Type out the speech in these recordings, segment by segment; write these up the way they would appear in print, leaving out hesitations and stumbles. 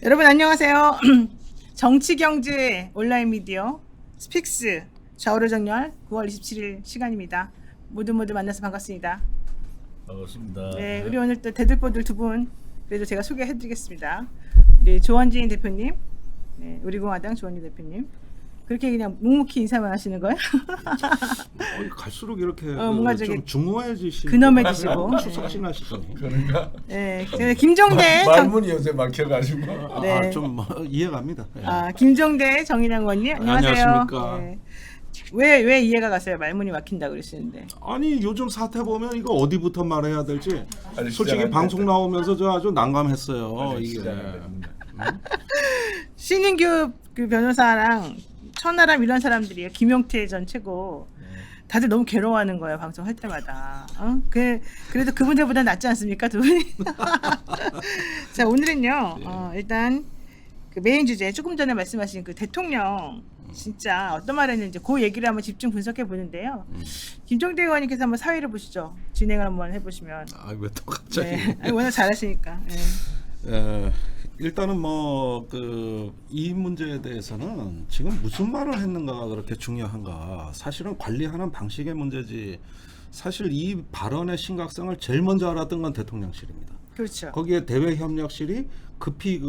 여러분 안녕하세요. 정치경제 온라인 미디어 스픽스 좌우로 정렬 9월 27일 시간입니다. 모두 만나서 반갑습니다. 반갑습니다. 네, 우리 오늘 또 대들보들 두 분 그래도 제가 소개해드리겠습니다. 우리 조원진 대표님, 네, 우리공화당 조원진 대표님. 그렇게 그냥 묵묵히 인사만 하시는 거예요? 갈수록 이렇게 뭔가 좀 중후해지시고 근엄해지시고. 추석신하시더니 그런가? 네, 김종대 말문이 요새 막혀가지고. 네. 좀 이해갑니다. 김종대 정의당 의원님 안녕하세요. 안녕하십니까. 네. 왜 이해가 가세요? 말문이 막힌다 그러시는데. 아니 요즘 사태 보면 이거 어디부터 말해야 될지 아니, 솔직히 시작은 방송 됐다. 나오면서 저 아주 난감했어요. 이게 신인규 그 변호사랑 천하람 이런 사람들이요. 김용태 전 최고. 다들 너무 괴로워하는 거예요. 방송할 때마다. 그래도 그분들보다 낫지 않습니까? 두 분이. 자, 오늘은요. 일단 그 메인 주제 조금 전에 말씀하신 그 대통령 진짜 어떤 말 했는지 그 얘기를 한번 집중 분석해 보는데요. 김종대 의원님께서 한번 사회를 보시죠. 진행을 한번 해보시면. 왜 또 갑자기? 네. 아니, 워낙 잘하시니까. 네. 일단은 뭐 이 문제에 대해서는 지금 무슨 말을 했는가가 그렇게 중요한가? 사실은 관리하는 방식의 문제지. 사실 이 발언의 심각성을 제일 먼저 알았던 건 대통령실입니다. 그렇죠. 거기에 대외협력실이 급히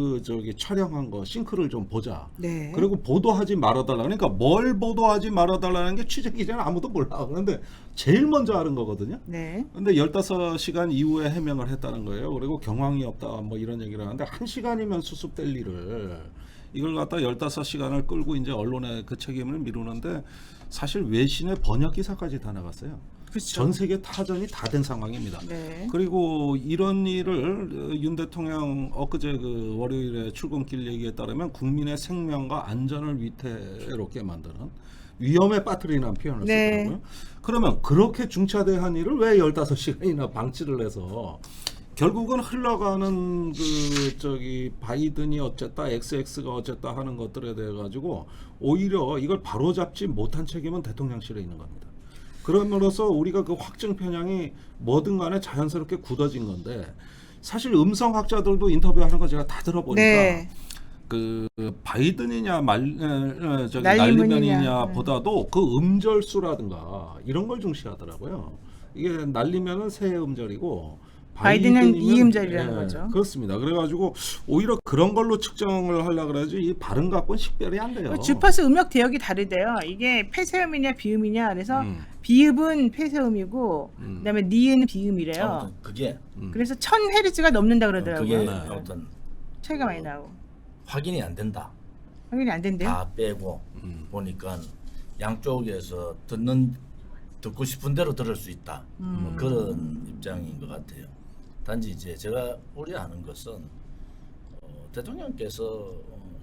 촬영한 거 싱크를 좀 보자. 네. 그리고 보도하지 말아달라. 그러니까 뭘 보도하지 말아달라는 게 취재 기자는 아무도 몰라. 그런데 제일 먼저 아는 거거든요. 네. 근데 15시간 이후에 해명을 했다는 거예요. 그리고 경황이 없다 뭐 이런 얘기를 하는데 1시간이면 수습될 일을 이걸 갖다 15시간을 끌고 이제 언론의 그 책임을 미루는데 사실 외신의 번역 기사까지 다 나갔어요. 그렇죠. 전 세계 타전이 다 된 상황입니다. 네. 그리고 이런 일을 윤 대통령 엊그제 그 월요일에 출근길 얘기에 따르면 국민의 생명과 안전을 위태롭게 만드는 위험에 빠뜨리는 표현을 네. 쓰더라고요. 그러면 그렇게 중차대한 일을 왜 15시간이나 방치를 해서 결국은 흘러가는 바이든이 어쨌다 XX가 어쨌다 하는 것들에 대해 가지고 오히려 이걸 바로잡지 못한 책임은 대통령실에 있는 겁니다. 그럼으로써 우리가 그 확증 편향이 뭐든 간에 자연스럽게 굳어진 건데 사실 음성학자들도 인터뷰하는 거 제가 다 들어보니까 네. 그 바이든이냐 날리면이냐. 날리면이냐 보다도 그 음절수라든가 이런 걸 중시하더라고요. 이게 날리면은 새 음절이고 바이든은 바이든이면- 이음절이라는 거죠. 그렇습니다. 그래가지고 오히려 그런 걸로 측정을 하려고 그래야지 이 발음 갖고는 식별이 안 돼요. 주파수 음역 대역이 다르대요. 이게 폐쇄음이냐 비음이냐. 그래서 비읍은 폐쇄음이고 그다음에 니은 비음이래요. 아무튼 그게 그래서 1000헤르츠가 넘는다 그러더라고요. 그게 아무튼 차이가 많이 나고. 확인이 안 된다. 확인이 안 된대요. 다 빼고 보니까 양쪽에서 듣고 싶은 대로 들을 수 있다. 뭐 그런 입장인 것 같아요. 단지 이제 제가 우려하는 것은 대통령께서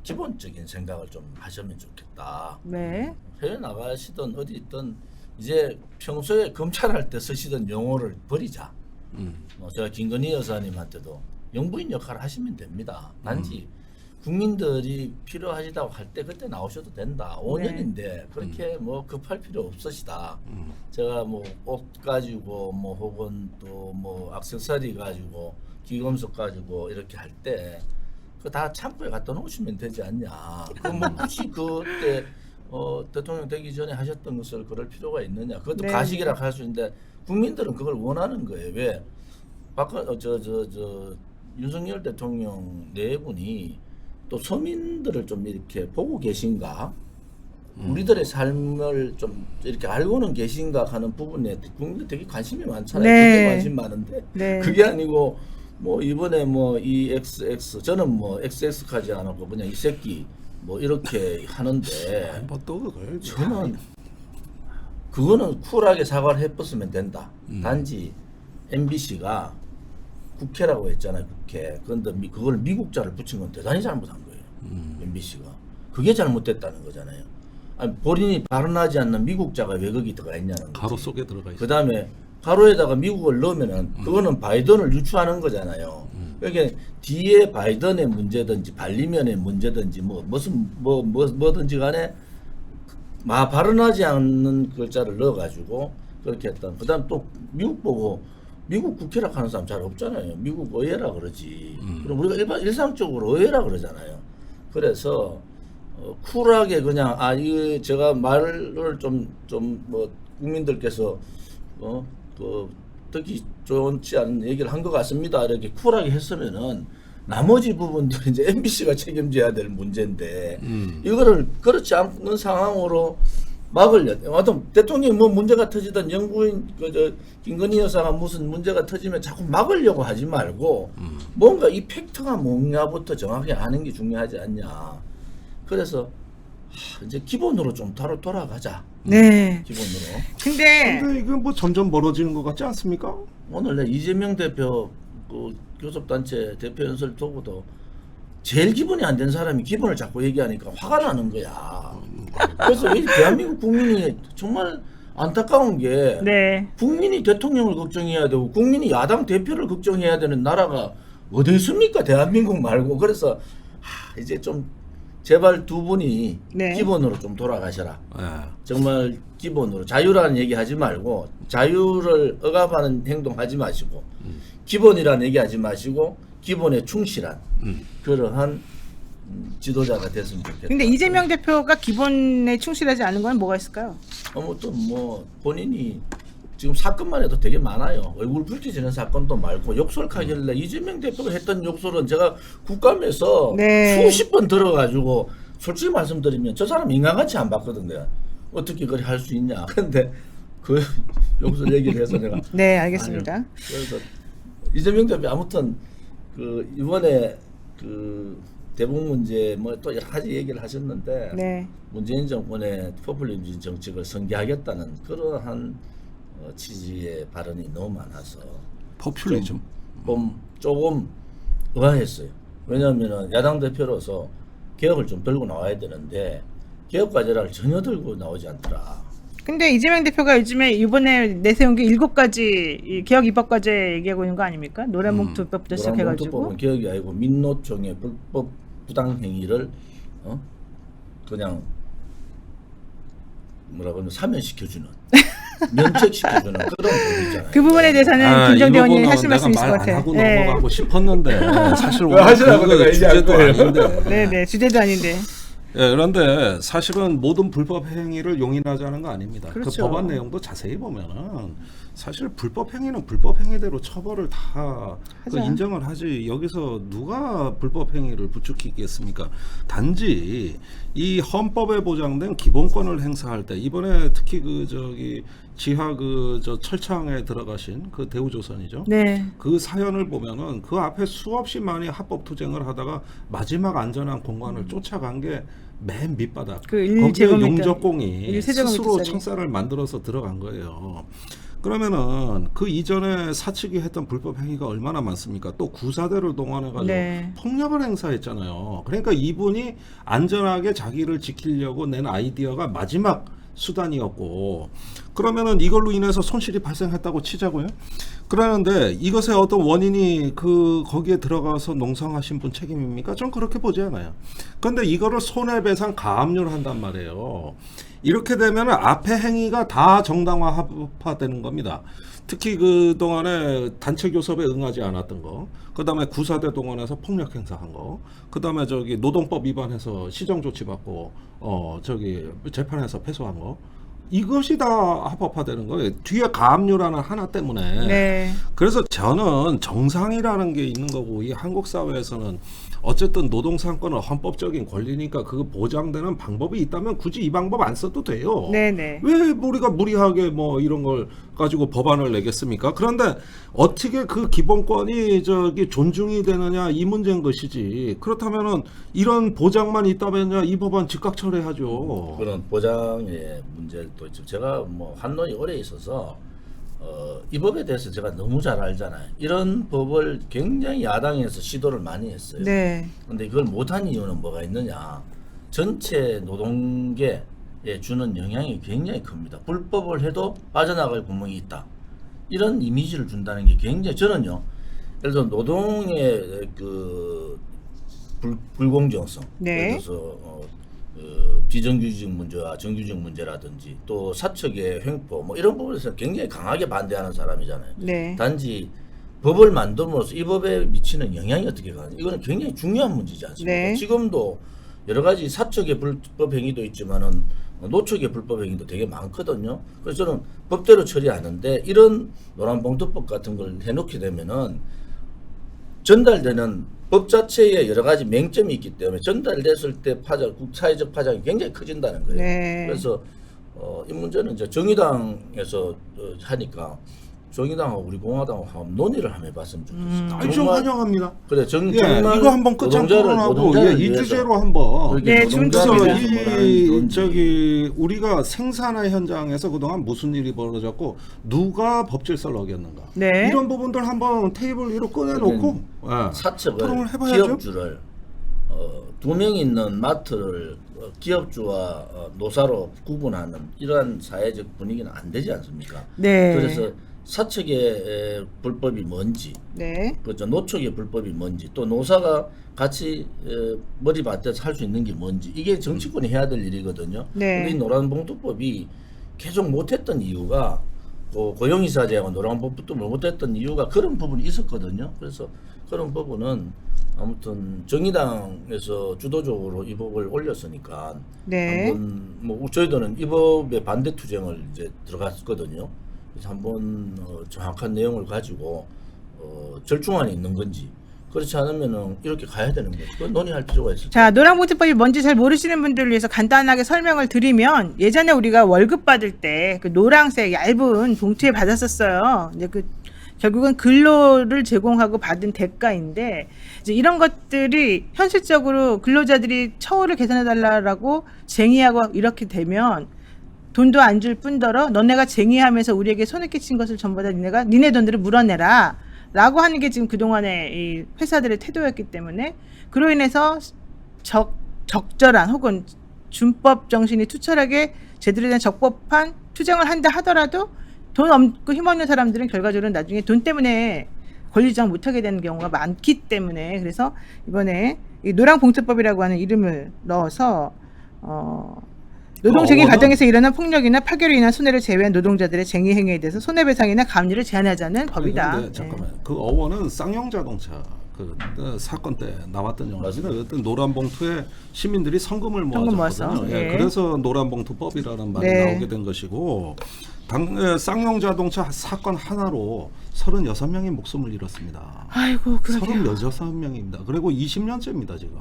기본적인 생각을 좀 하시면 좋겠다. 네. 해외 나가시든 어디 있든 이제 평소에 검찰할 때 쓰시던 용어를 버리자. 제가 김건희 여사님한테도 영부인 역할을 하시면 됩니다. 단지 국민들이 필요하시다고 할 때 그때 나오셔도 된다. 5년인데 그렇게 뭐 급할 필요 없으시다. 제가 뭐 옷 가지고 뭐 혹은 또 뭐 액세서리 가지고 기금속 가지고 이렇게 할 때 그 다 창고에 갖다 놓으시면 되지 않냐. 그럼 뭐 굳이 그때 대통령 되기 전에 하셨던 것을 그럴 필요가 있느냐. 그것도 네. 가식이라 할 수 있는데 국민들은 그걸 원하는 거예요. 왜? 윤석열 대통령 네 분이 또 서민들을 좀 이렇게 보고 계신가? 우리들의 삶을 좀 이렇게 알고는 계신가 하는 부분에 국민들 되게 관심이 많잖아요. 네. 그게 관심 많은데 네. 그게 아니고 뭐 이번에 뭐 이 XX 저는 뭐 XX까지 안 하고 그냥 이 새끼 뭐 이렇게 하는데 뭐또 그걸 저는 그거는 쿨하게 사과를 해봤으면 된다. 단지 MBC가 국회라고 했잖아요. 국회. 그런데 그걸 미국자를 붙인 건 대단히 잘못한 거예요. MBC가. 그게 잘못됐다는 거잖아요. 아니, 본인이 발언하지 않는 미국자가 왜 거기 들어가 있냐는 거지. 가로 속에 들어가 있어요. 그 다음에 가로에다가 미국을 넣으면은 그거는 바이든을 유추하는 거잖아요. 그러니까 뒤에 바이든의 문제든지 발리면의 문제든지 뭐든지 간에 발언하지 않는 글자를 넣어가지고 그렇게 했던. 그다음 또 미국 보고 미국 국회라 하는 사람 잘 없잖아요. 미국 의회라 그러지. 그럼 우리가 일상적으로 의회라 그러잖아요. 그래서 쿨하게 그냥 이거 제가 말을 좀 뭐 국민들께서 그 듣기 좋지 않은 얘기를 한 것 같습니다. 이렇게 쿨하게 했으면은 나머지 부분들은 이제 MBC가 책임져야 될 문제인데 이거를 그렇지 않는 상황으로 막으려. 어떤 대통령이 뭐 문제가 터지든 영부인 김건희 여사가 무슨 문제가 터지면 자꾸 막으려고 하지 말고 뭔가 이 팩트가 뭐냐부터 정확히 아는 게 중요하지 않냐. 그래서 이제 기본으로 좀 돌아가자. 네. 기본으로. 근데 이건 뭐 점점 멀어지는 것 같지 않습니까? 오늘 내 이재명 대표 그 교섭단체 대표 연설 두고도 제일 기본이 안 된 사람이 기본을 자꾸 얘기하니까 화가 나는 거야. 그래서 이 대한민국 국민이 정말 안타까운 게 네. 국민이 대통령을 걱정해야 되고 국민이 야당 대표를 걱정해야 되는 나라가 어디 있습니까? 대한민국 말고. 그래서 이제 좀 제발 두 분이 네. 기본으로 좀 돌아가셔라. 예. 정말 기본으로 자유라는 얘기 하지 말고 자유를 억압하는 행동 하지 마시고 기본이라는 얘기 하지 마시고 기본에 충실한 그러한 지도자가 됐으면 좋겠다. 근데 이재명 대표가 기본에 충실하지 않은 건 뭐가 있을까요? 아무튼 뭐 본인이 지금 사건만 해도 되게 많아요. 얼굴 붉혀지는 사건도 많고 욕설하길래 이재명 대표가 했던 욕설은 제가 국감에서 네. 수십 번 들어가지고 솔직히 말씀드리면 저 사람 인간같이 안 봤거든요. 어떻게 그리 할 수 있냐. 근데 그 욕설 얘기를 해서 내가 네, 알겠습니다. 아유, 그래서 이재명 대표 아무튼 그 이번에 그 대북 문제 뭐 또 여러 가지 얘기를 하셨는데 네. 문재인 정권의 포퓰리즘 정책을 전개하겠다는 그러한 취지의 발언이 너무 많아서 포퓰리즘. 조금 의아했어요. 왜냐하면 야당 대표로서 개혁을 좀 들고 나와야 되는데 개혁 과제를 전혀 들고 나오지 않더라. 근데 이재명 대표가 요즘에 이번에 내세운 게 7가지 이 개혁 입법 과제 얘기하고 있는 거 아닙니까? 노란봉투법부터 시작해가지고. 노란봉투법은 개혁이 아니고 민노총의 불법 부당 행위를 그냥 뭐라고 하면 사면시켜주는 면책시켜주는 그런 법이잖아요. 그 부분에 대해서는 김정대 의원님 하실 말씀 있을 것 안 같아요. 하고 넘어가고 싶었는데 사실 왜 하시라고 오늘 내가 그 얘기할 주제도 거예요. 아닌데. 네, 주제도 아닌데. 예, 그런데 사실은 모든 불법 행위를 용인하자는 거 아닙니다. 그렇죠. 그 법안 내용도 자세히 보면은 사실 불법 행위는 불법 행위대로 처벌을 다 하죠. 인정을 하지. 여기서 누가 불법 행위를 부추기겠습니까? 단지 이 헌법에 보장된 기본권을 행사할 때 이번에 특히 지하 철창에 들어가신 그 대우조선이죠. 네. 그 사연을 보면은 그 앞에 수없이 많이 합법 투쟁을 하다가 마지막 안전한 공간을 쫓아간 게 맨 밑바닥. 그 거기에 1제곱미터, 용적공이 1세제곱미터짜리. 스스로 청사를 만들어서 들어간 거예요. 그러면은 그 이전에 사측이 했던 불법 행위가 얼마나 많습니까? 또 구사대를 동원해가지고 네. 폭력을 행사했잖아요. 그러니까 이분이 안전하게 자기를 지키려고 낸 아이디어가 마지막 수단이었고, 그러면은 이걸로 인해서 손실이 발생했다고 치자고요. 그러는데 이것의 어떤 원인이 거기에 들어가서 농성하신 분 책임입니까? 전 그렇게 보지 않아요. 그런데 이거를 손해배상 가압류를 한단 말이에요. 이렇게 되면 앞에 행위가 다 정당화되는 겁니다. 특히 그 동안에 단체 교섭에 응하지 않았던 거, 그 다음에 구사대 동원해서 폭력 행사한 거, 그 다음에 노동법 위반해서 시정 조치 받고 재판에서 패소한 거, 이것이 다 합법화되는 거예요. 뒤에 가압류라는 하나 때문에. 네. 그래서 저는 정상이라는 게 있는 거고, 이 한국 사회에서는 어쨌든 노동상권은 헌법적인 권리니까 그 보장되는 방법이 있다면 굳이 이 방법 안 써도 돼요. 네네. 왜 우리가 무리하게 뭐 이런 걸 가지고 법안을 내겠습니까? 그런데 어떻게 그 기본권이 존중이 되느냐, 이 문제인 것이지. 그렇다면은 이런 보장만 있다면야 이 법안 즉각 철회하죠. 그런 보장의 문제도 있죠. 제가 뭐 한론이 오래 있어서 이 법에 대해서 제가 너무 잘 알잖아요. 이런 법을 굉장히 야당에서 시도를 많이 했어요. 네. 근데 이걸 못한 이유는 뭐가 있느냐? 전체 노동계에 주는 영향이 굉장히 큽니다. 불법을 해도 빠져나갈 구멍이 있다. 이런 이미지를 준다는 게 굉장히, 저는요, 예를 들어 노동의 불공정성, 네. 예를 들어서 비정규직 문제와 정규직 문제라든지 또 사측의 횡포 뭐 이런 부분에서 굉장히 강하게 반대하는 사람이잖아요. 네. 단지 법을 만듦으로써 이 법에 미치는 영향이 어떻게 가는지 이거는 굉장히 중요한 문제지 않습니까? 네. 지금도 여러 가지 사측의 불법 행위도 있지만은 노측의 불법 행위도 되게 많거든요. 그래서 저는 법대로 처리하는데 이런 노란봉투법 같은 걸 해놓게 되면은 전달되는 법 자체에 여러 가지 맹점이 있기 때문에 전달됐을 때 사회적 파장이 굉장히 커진다는 거예요. 네. 그래서 이 문제는 이제 정의당에서 하니까 정의당하고 우리 공화당하고 한번 논의를 한번 해봤으면 좋겠어요. 아니, 좀 환영합니다. 그래 예, 정말 이거 한번 끝장 토론하고 이 주제로 한번. 네, 노동자를 이 저기 우리가 생산의 현장에서 그동안 무슨 일이 벌어졌고 누가 법질서를 어겼는가 네. 이런 부분들 한번 테이블 위로 꺼내놓고 토론을 사측을 해봐야죠. 기업주를 2명 있는 마트를 기업주와 노사로 구분하는 이러한 사회적 분위기는 안 되지 않습니까? 네. 그래서 사측의 불법이 뭔지, 네. 그렇죠. 노측의 불법이 뭔지, 또 노사가 같이 머리맡에서 할 수 있는 게 뭔지 이게 정치권이 해야 될 일이거든요. 네. 근데 이 노란봉투법이 계속 못했던 이유가 고용이사제하고 노란봉투법을 못했던 이유가 그런 부분이 있었거든요. 그래서 그런 부분은 아무튼 정의당에서 주도적으로 이 법을 올렸으니까 네. 한번 뭐 저희들은 이 법에 반대 투쟁을 이제 들어갔거든요. 그래서 한번 정확한 내용을 가지고 절충안이 있는 건지 그렇지 않으면은 이렇게 가야 되는 거죠. 그건 논의할 필요가 있을 자, 노란봉투법이 뭔지 잘 모르시는 분들을 위해서 간단하게 설명을 드리면 예전에 우리가 월급 받을 때 그 노란색 얇은 봉투에 받았었어요. 이제 그 결국은 근로를 제공하고 받은 대가인데 이제 이런 것들이 현실적으로 근로자들이 처우를 개선해 달라라고 쟁의하고 이렇게 되면 돈도 안 줄 뿐더러 너네가 쟁의하면서 우리에게 손해 끼친 것을 전부 다 니네 돈들을 물어내라 라고 하는 게 지금 그동안의 이 회사들의 태도였기 때문에 그로 인해서 적절한 혹은 준법 정신이 투철하게 제대로 된 적법한 투쟁을 한다 하더라도 돈 없고 힘없는 사람들은 결과적으로 나중에 돈 때문에 권리주장 못하게 되는 경우가 많기 때문에 그래서 이번에 이 노란봉투법이라고 하는 이름을 넣어서 노동쟁의 과정에서 일어난 폭력이나 파괴로 인한 손해를 제외한 노동자들의 쟁의 행위에 대해서 손해배상이나 감리를 제한하자는 법이다. 근데 잠깐만 그 어원은 쌍용자동차 그 사건 때 나왔던 영화입니다. 그때 노란봉투에 시민들이 성금을 모아서, 모았거든요. 예. 그래서 노란봉투법이라는 말이 네. 나오게 된 것이고 쌍용자동차 사건 하나로 36명이 목숨을 잃었습니다. 아이고 그러게요. 36명입니다. 그리고 20년째입니다 지금.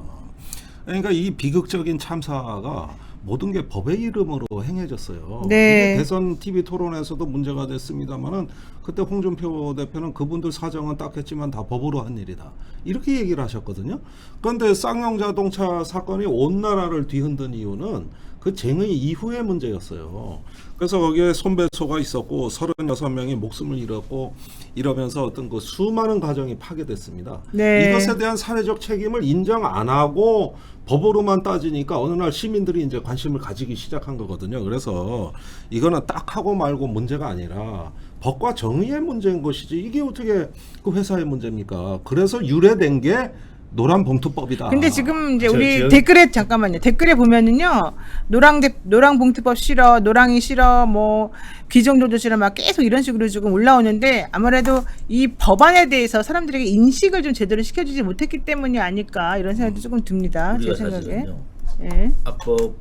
그러니까 이 비극적인 참사가 모든 게 법의 이름으로 행해졌어요. 네. 이게 대선 TV 토론에서도 문제가 됐습니다만은 그때 홍준표 대표는 그분들 사정은 딱했지만 다 법으로 한 일이다. 이렇게 얘기를 하셨거든요. 그런데 쌍용자동차 사건이 온 나라를 뒤흔든 이유는 그 쟁의 이후의 문제였어요. 그래서 거기에 손배소가 있었고 36명이 목숨을 잃었고 이러면서 어떤 그 수많은 가정이 파괴됐습니다. 네. 이것에 대한 사회적 책임을 인정 안 하고 법으로만 따지니까 어느 날 시민들이 이제 관심을 가지기 시작한 거거든요. 그래서 이거는 딱 하고 말고 문제가 아니라 법과 정의의 문제인 것이지 이게 어떻게 그 회사의 문제입니까? 그래서 유래된 게 노란봉투법이다. 근데 지금 이제 우리 댓글에 잠깐만요. 댓글에 보면은요. 노란봉투법 싫어, 노랑이 싫어, 뭐 귀정조도 싫어 막 계속 이런 식으로 지금 올라오는데 아무래도 이 법안에 대해서 사람들에게 인식을 좀 제대로 시켜주지 못했기 때문이 아닐까 이런 생각도 조금 듭니다. 제 우리가 생각에. 사실은요. 예. 악법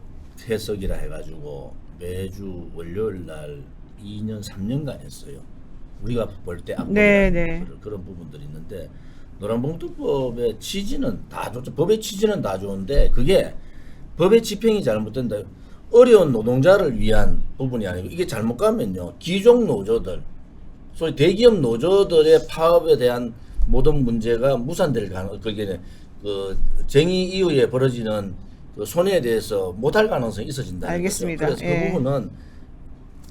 해석이라 해가지고 매주 월요일 날 2년 3년간 했어요. 우리가 볼 때 악법 네. 그런 부분들이 있는데 노란봉투법의 취지는 다 좋죠. 법의 취지는 다 좋은데 그게 법의 집행이 잘못된다. 어려운 노동자를 위한 부분이 아니고 이게 잘못 가면요. 기종 노조들, 소위 대기업 노조들의 파업에 대한 모든 문제가 무산될 가능. 그게 그 쟁의 이후에 벌어지는 그 손해에 대해서 못할 가능성이 있어진다. 알겠습니다. 그래서 예. 그 부분은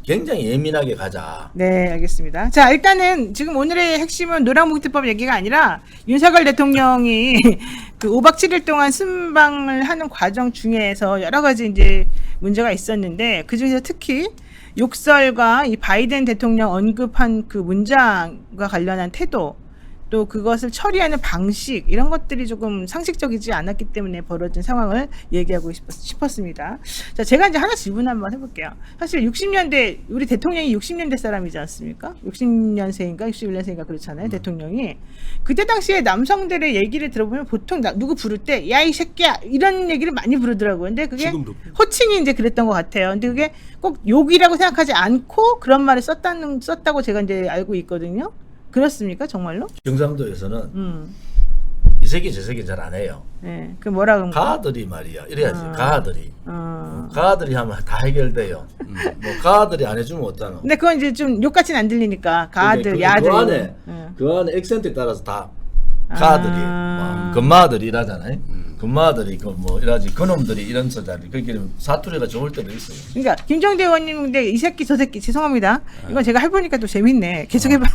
굉장히 예민하게 가자. 네, 알겠습니다. 자, 일단은 지금 오늘의 핵심은 노란봉투법 얘기가 아니라 윤석열 대통령이 그 5박 7일 동안 순방을 하는 과정 중에서 여러 가지 이제 문제가 있었는데 그 중에서 특히 욕설과 이 바이든 대통령 언급한 그 문장과 관련한 태도 또 그것을 처리하는 방식 이런 것들이 조금 상식적이지 않았기 때문에 벌어진 상황을 얘기하고 싶었습니다. 자, 제가 이제 하나 질문 한번 해볼게요. 사실 60년대 우리 대통령이 60년대 사람이지 않습니까? 60년생인가 61년생인가 그렇잖아요. 대통령이 그때 당시에 남성들의 얘기를 들어보면 보통 누구 부를 때 야 이 새끼야 이런 얘기를 많이 부르더라고요. 근데 그게 지금도. 호칭이 이제 그랬던 것 같아요. 근데 그게 꼭 욕이라고 생각하지 않고 그런 말을 썼다고 제가 이제 알고 있거든요. 그렇습니까, 정말로? 경상도에서는 이 새끼 저 새끼 잘 안 해요. 네, 그 뭐라 그런 거? 가들이 말이야. 이래야지. 가들이. 가들이 하면 다 해결돼요. 뭐 가들이 안 해주면 어떠노? 근데 그건 이제 좀 욕같이는 안 들리니까 가들, 야들. 그 안에 액센트에 따라서 다 가들이, 뭐, 금마들이 이라잖아요. 금마들이 그 뭐 이라지 그놈들이 이런 서자리 그게 사투리가 좋을 때도 있어요. 그러니까 김정대 의원님 근데 이 새끼 저 새끼 죄송합니다. 이건 제가 해보니까 또 재밌네. 계속해봐.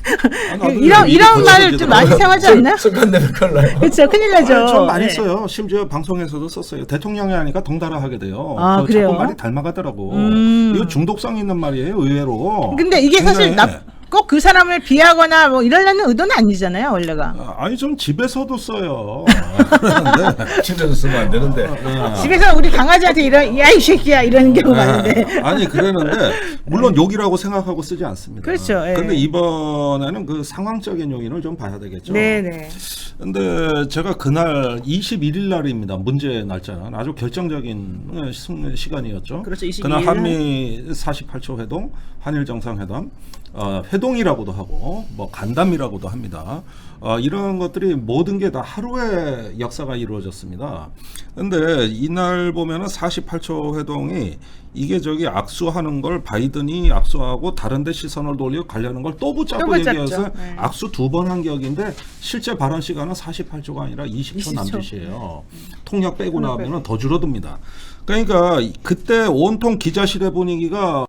이런 말을 좀 많이 사용하지 않나? 습관 내면 큰일 나요. 그렇죠, 큰일 나죠. 좀 많이 네. 써요. 심지어 방송에서도 썼어요. 대통령이 하니까 덩달아 하게 돼요. 아, 그 그래요? 자꾸 말이 닮아가더라고. 이거 중독성 있는 말이에요, 의외로. 근데 이게 사실 굉장히. 꼭 그 사람을 비하거나 뭐 이러려는 의도는 아니잖아요, 원래가. 아니 좀 집에서도 써요. 집에서 쓰면 안 되는데. 집에서 우리 강아지한테 이런 야 이 새끼야 이런 경우 많은데. 아니 그러는데 물론 욕이라고 생각하고 쓰지 않습니다. 그렇죠, 예. 근데 이번에는 그 상황적인 요인을 좀 봐야 되겠죠. 네네. 근데 제가 그날 21일 날입니다. 문제 날짜는 아주 결정적인 시간이었죠. 그렇죠, 22일. 그날 한미 48초 회동, 한일 정상회담, 회동이라고도 하고 뭐 간담이라고도 합니다. 이런 것들이 모든 게 다 하루의 역사가 이루어졌습니다. 근데 이날 보면은 48초 회동이 이게 저기 악수하는 걸 바이든이 악수하고 다른데 시선을 돌리고 가려는 걸 또 붙잡고 또 붙잡죠. 얘기해서 네. 악수 2번 한 격인데 실제 발언 시간은 48초가 아니라 20초 20초. 남짓이에요. 통역 빼고 통역 나면은 빼고. 더 줄어듭니다. 그러니까 그때 온통 기자실의 분위기가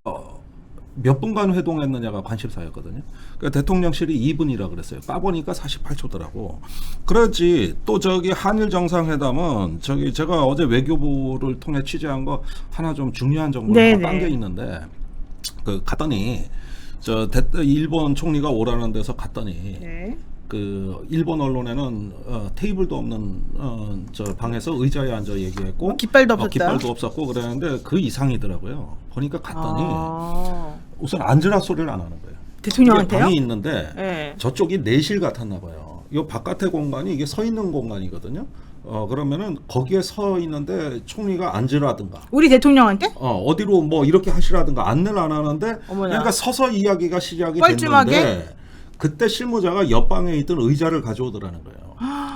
몇 분간 회동했느냐가 관심사였거든요. 그러니까 대통령실이 2분이라 그랬어요. 까보니까 48초더라고. 그렇지. 또 저기 한일 정상회담은 저기 제가 어제 외교부를 통해 취재한 거 하나 좀 중요한 정보가 네네. 담겨 있는데 그 갔더니 일본 총리가 오라는 데서 갔더니 네. 그 일본 언론에는 테이블도 없는 저 방에서 의자에 앉아 얘기했고 깃발도 없었다. 깃발도 없었고 그랬는데 그 이상이더라고요. 보니까 갔더니 아. 우선 앉으라 소리를 안 하는 거예요. 대통령한테요? 이게 방이 있는데 네. 저쪽이 내실 같았나 봐요. 이 바깥의 공간이 이게 서 있는 공간이거든요. 그러면은 거기에 서 있는데 총리가 앉으라든가 우리 대통령한테? 어디로 뭐 이렇게 하시라든가 안내를 안 하는데 어머나. 그러니까 서서 이야기가 시작이 뻘쭘하게? 됐는데 그때 실무자가 옆방에 있던 의자를 가져오더라는 거예요.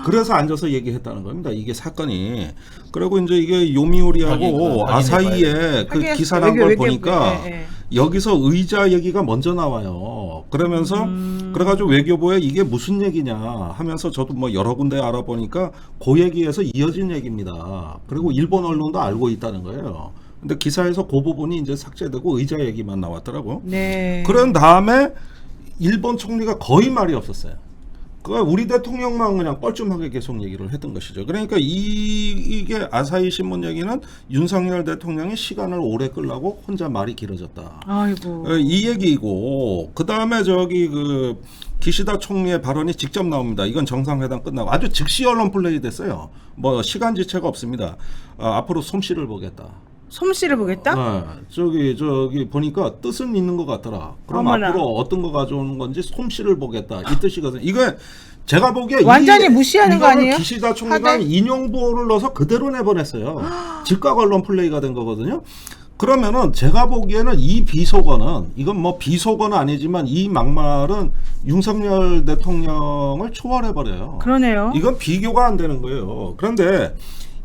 그래서 앉아서 얘기했다는 겁니다. 이게 사건이. 그리고 이제 이게 요미우리하고 확인해 아사히에 그 확인했어요. 기사 난 걸 외교, 보니까 네. 여기서 의자 얘기가 먼저 나와요. 그러면서 그래가지고 외교부에 이게 무슨 얘기냐 하면서 저도 뭐 여러 군데 알아보니까 그 얘기에서 이어진 얘기입니다. 그리고 일본 언론도 알고 있다는 거예요. 근데 기사에서 그 부분이 이제 삭제되고 의자 얘기만 나왔더라고요. 네. 그런 다음에 일본 총리가 거의 말이 없었어요. 그러니까 우리 대통령만 그냥 뻘쭘하게 계속 얘기를 했던 것이죠. 그러니까 이게 아사히 신문 얘기는 윤석열 대통령이 시간을 오래 끌라고 혼자 말이 길어졌다. 아이고. 이 얘기고 그 다음에 저기 그 기시다 총리의 발언이 직접 나옵니다. 이건 정상회담 끝나고 아주 즉시 언론 플레이 됐어요. 뭐 시간 지체가 없습니다. 앞으로 솜씨를 보겠다. 솜씨를 보겠다? 저기 보니까 뜻은 있는 것 같더라. 그럼 어머나. 앞으로 어떤 거 가져오는 건지 솜씨를 보겠다. 이 뜻이거든요. 이거 제가 보기에 완전히 무시하는 거 이거를 아니에요? 기시다 총리가 하대? 인용부호를 넣어서 그대로 내보냈어요. 즉각 언론 플레이가 된 거거든요. 그러면은 제가 보기에는 이 비속어는 이건 뭐 비속어는 아니지만 이 막말은 윤석열 대통령을 초월해 버려요. 그러네요. 이건 비교가 안 되는 거예요. 그런데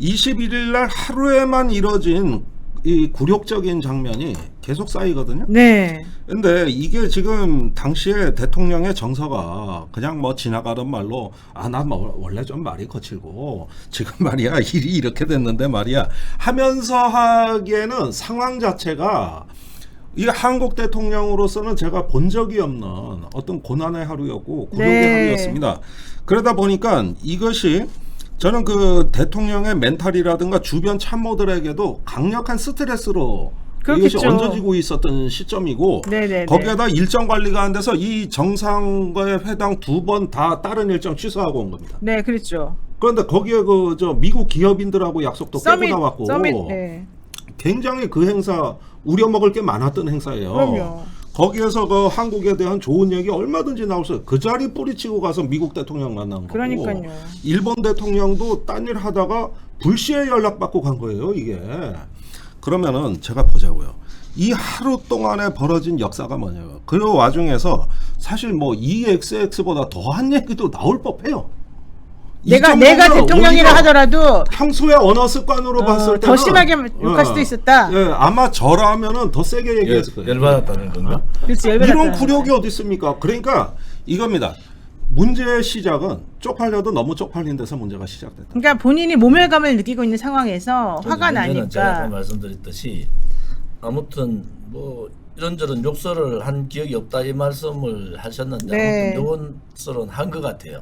21일 날 하루에만 이뤄진 이 굴욕적인 장면이 계속 쌓이거든요. 네. 근데 이게 지금 당시에 대통령의 정서가 그냥 뭐 지나가는 말로 나 뭐 원래 좀 말이 거칠고 지금 말이야 일이 이렇게 됐는데 말이야 하면서 하기에는 상황 자체가 이 한국 대통령으로서는 제가 본 적이 없는 어떤 고난의 하루였고 굴욕의 네. 하루였습니다. 그러다 보니까 이것이 저는 그 대통령의 멘탈이라든가 주변 참모들에게도 강력한 스트레스로 그렇겠죠. 이것이 얹어지고 있었던 시점이고 네네네. 거기에다 일정 관리가 안 돼서 이 정상과의 회담 2번 다 다른 일정 취소하고 온 겁니다. 네, 그렇죠. 그런데 거기에 그 저 미국 기업인들하고 약속도 깨고 나왔고 네. 굉장히 그 행사 우려먹을 게 많았던 행사예요. 그럼요. 거기에서 그 한국에 대한 좋은 얘기 얼마든지 나올 수 있어요. 그 자리 뿌리치고 가서 미국 대통령 만난 거고 그러니까요. 일본 대통령도 딴 일 하다가 불시에 연락받고 간 거예요. 이게. 그러면은 제가 보자고요. 이 하루 동안에 벌어진 역사가 뭐냐면 그 와중에서 사실 뭐 EXX보다 더한 얘기도 나올 법해요. 내가 대통령이라 하더라도 평소의 언어 습관으로 봤을 때는 더 심하게 욕할 수도 있었다. 예, 아마 저라면은 더 세게 얘기했을 거예요. 열받았다는 건가? 그렇지, 이런 굴욕이 어디 있습니까? 그러니까 이겁니다. 문제의 시작은 쪽팔려도 너무 쪽팔린 데서 문제가 시작됐다. 그러니까 본인이 모멸감을 느끼고 있는 상황에서 화가 문제는 제가 아까 나니까. 말씀드렸듯이 아무튼 뭐 이런저런 욕설을 한 기억이 없다 이 말씀을 하셨는데 네. 아무튼 욕설은 한 것 같아요.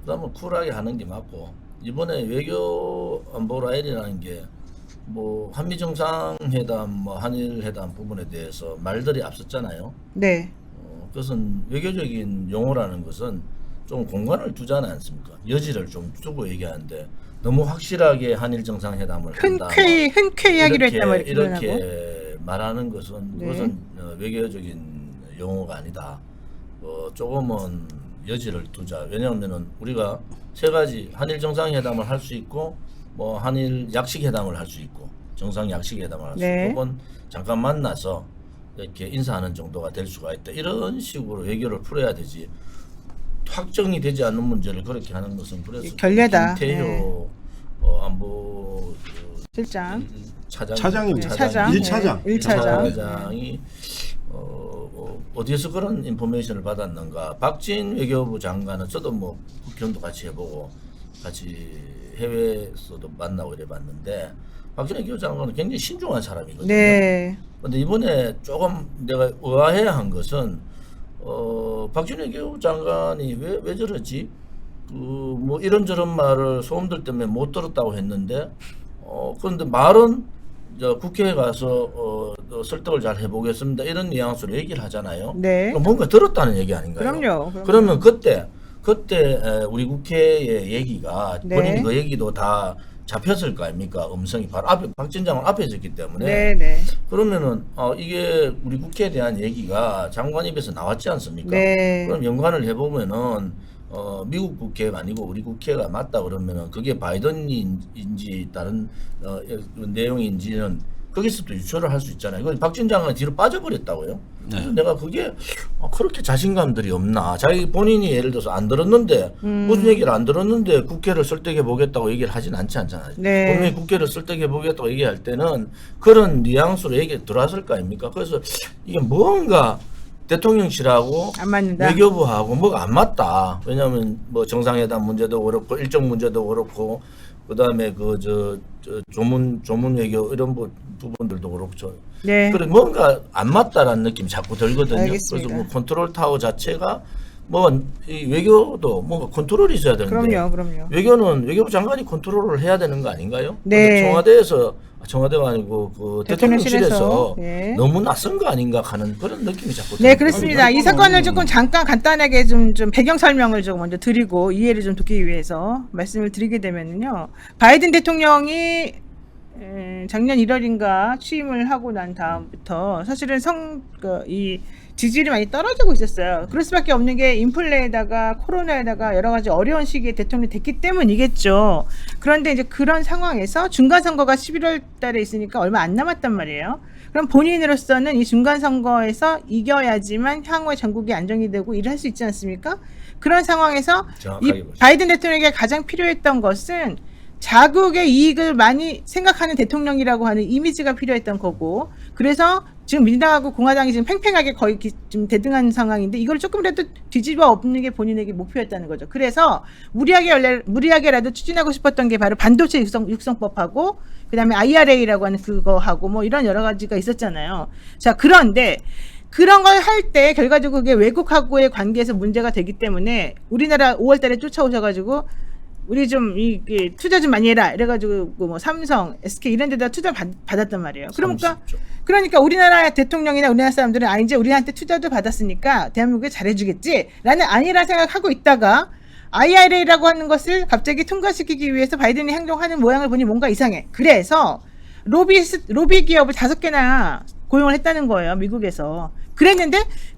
그러면 쿨하게 하는 게 맞고 이번에 외교 안보 라인이라는 게 뭐 한미 정상회담, 뭐 한일 회담 부분에 대해서 말들이 앞섰잖아요. 네. 그것은 외교적인 용어라는 것은 좀 공간을 두잖아 않습니까? 여지를 좀 두고 얘기하는데 너무 확실하게 한일 정상회담을 한다. 흔쾌히 하기로 이렇게, 했단 말이에요. 이렇게 말하는 것은 네. 그것은 외교적인 용어가 아니다. 조금은 여지를 두자. 왜냐하면은 우리가 세 가지 한일 정상회담을 할 수 있고 뭐 한일 약식회담을 할 수 있고 정상 약식회담을 할 수 네. 있고 혹은 잠깐 만나서 이렇게 인사하는 정도가 될 수가 있다. 이런 식으로 외교를 풀어야 되지. 확정이 되지 않는 문제를 그렇게 하는 것은 그래서 결례다. 김태효 안보 실장. 차장입니다. 네, 차장. 1차장. 네, 1차장. 차장이 어디에서 그런 인포메이션을 받았는가? 박진 외교부 장관은 저도 뭐 국경도 같이 해보고 같이 해외에서도 만나고 이래봤는데 박진 외교부 장관은 굉장히 신중한 사람이거든요. 네. 근데 이번에 조금 내가 의아해야 한 것은 박진 외교부 장관이 왜 저러지? 뭐 이런저런 말을 소음들 때문에 못 들었다고 했는데 그런데 말은 국회에 가서 설득을 잘 해보겠습니다 이런 뉘앙스로 얘기를 하잖아요. 네. 그럼 뭔가 들었다는 얘기 아닌가요? 그럼요. 그러면 그때 우리 국회의 얘기가 네. 본인이 그 얘기도 다 잡혔을 거 아닙니까? 음성이 바로 앞에 박진 장관 앞에 있었기 때문에 네, 네. 그러면은 이게 우리 국회에 대한 얘기가 장관 입에서 나왔지 않습니까? 네. 그럼 연관을 해보면은 미국 국회가 아니고 우리 국회가 맞다 그러면은 그게 바이든인지 다른 내용인지는 거기서도 유추를 할 수 있잖아요. 이거 박진 장관이 뒤로 빠져버렸다고요. 그래서 내가 그게 그렇게 자신감들이 없나. 자기 본인이 예를 들어서 안 들었는데 무슨 얘기를 안 들었는데 국회를 설득해 보겠다고 얘기를 하진 않잖아요. 네. 분명히 국회를 설득해 보겠다고 얘기할 때는 그런 뉘앙스로 얘기 들어왔을 거 아닙니까? 그래서 이게 뭔가 대통령실하고 안 맞는다. 외교부하고 뭐가 안 맞다. 왜냐하면 뭐 정상회담 문제도 그렇고 일정 문제도 그렇고 그다음에 조문 외교 이런 부분들도 그렇죠. 네. 그래 뭔가 안 맞다라는 느낌이 자꾸 들거든요. 알겠습니다. 그래서 뭐 컨트롤 타워 자체가 뭐 이 외교도 뭔가 컨트롤이 있어야 되는데 그럼요. 외교는 외교부 장관이 컨트롤을 해야 되는 거 아닌가요? 네. 청와대가 아니고 그 대통령실에서. 대통령실에서 네. 너무 낯선 거 아닌가 하는 그런 느낌이 자꾸 네, 들거든요. 그렇습니다. 이 사건을 조금 잠깐 간단하게 좀 배경 설명을 좀 먼저 드리고 이해를 좀 돕기 위해서 말씀을 드리게 되면요. 바이든 대통령이 작년 1월인가 취임을 하고 난 다음부터 사실은 이 지지율이 많이 떨어지고 있었어요. 그럴 수밖에 없는 게 인플레에다가 코로나에다가 여러 가지 어려운 시기에 대통령이 됐기 때문이겠죠. 그런데 이제 그런 상황에서 중간선거가 11월 달에 있으니까 얼마 안 남았단 말이에요. 그럼 본인으로서는 이 중간선거에서 이겨야지만 향후에 전국이 안정이 되고 일을 할 수 있지 않습니까? 그런 상황에서 이 바이든 대통령에게 가장 필요했던 것은 자국의 이익을 많이 생각하는 대통령이라고 하는 이미지가 필요했던 거고, 그래서 지금 민주당하고 공화당이 지금 팽팽하게 거의 좀 대등한 상황인데 이걸 조금이라도 뒤집어 엎는 게 본인에게 목표였다는 거죠. 그래서 무리하게라도 추진하고 싶었던 게 바로 반도체 육성법하고 그다음에 IRA라고 하는 그거하고 뭐 이런 여러 가지가 있었잖아요. 자, 그런데 그런 걸 할 때 결과적으로 그게 외국하고의 관계에서 문제가 되기 때문에 우리나라 5월 달에 쫓아오셔가지고 우리 좀 이게 투자 좀 많이 해라 이래가지고 뭐 삼성, SK 이런 데다 투자 받았단 말이에요. 그러니까 우리나라 대통령이나 우리나라 사람들은 이제 우리한테 투자도 받았으니까 대한민국에 잘해주겠지라는 아니라 생각하고 있다가 IRA라고 하는 것을 갑자기 통과시키기 위해서 바이든이 행동하는 모양을 보니 뭔가 이상해. 그래서 로비 기업을 5개나 고용을 했다는 거예요, 미국에서.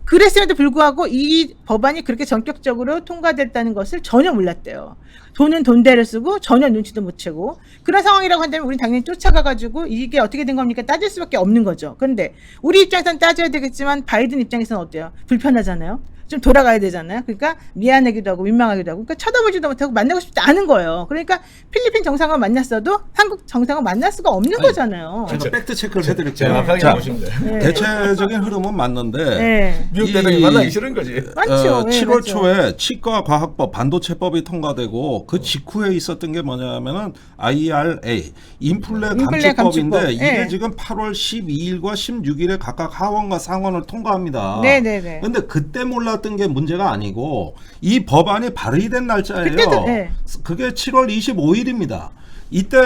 그랬음에도 불구하고 이 법안이 그렇게 전격적으로 통과됐다는 것을 전혀 몰랐대요. 돈은 돈대로 쓰고 전혀 눈치도 못 채고 그런 상황이라고 한다면 우리는 당연히 쫓아가가지고 이게 어떻게 된 겁니까? 따질 수밖에 없는 거죠. 그런데 우리 입장에서는 따져야 되겠지만 바이든 입장에서는 어때요? 불편하잖아요. 좀 돌아가야 되잖아요. 그러니까 미안하기도 하고 민망하기도 하고 그러니까 쳐다보지도 못하고 만나고 싶지 않은 거예요. 그러니까 필리핀 정상을 만났어도 한국 정상을 만날 수가 없는 거잖아요. 제가 팩트 체크를 해드릴게요. 정확하게 보시면 돼요. 네. 대체적인 흐름은 맞는데 네. 미국 이- 대통령이 만나기 싫은 거지. 맞죠. 7월 맞죠. 초에 치과과학법 반도체법이 통과되고 그 직후에 있었던 게 뭐냐면은 IRA 인플레 인플레 감축법인데 감축법. 이게 네. 지금 8월 12일과 16일에 각각 하원과 상원을 통과합니다. 네네네. 근데 그때 몰랐던 게 문제가 아니고 이 법안이 발의된 날짜예요. 그때도, 네. 그게 7월 25일입니다. 이때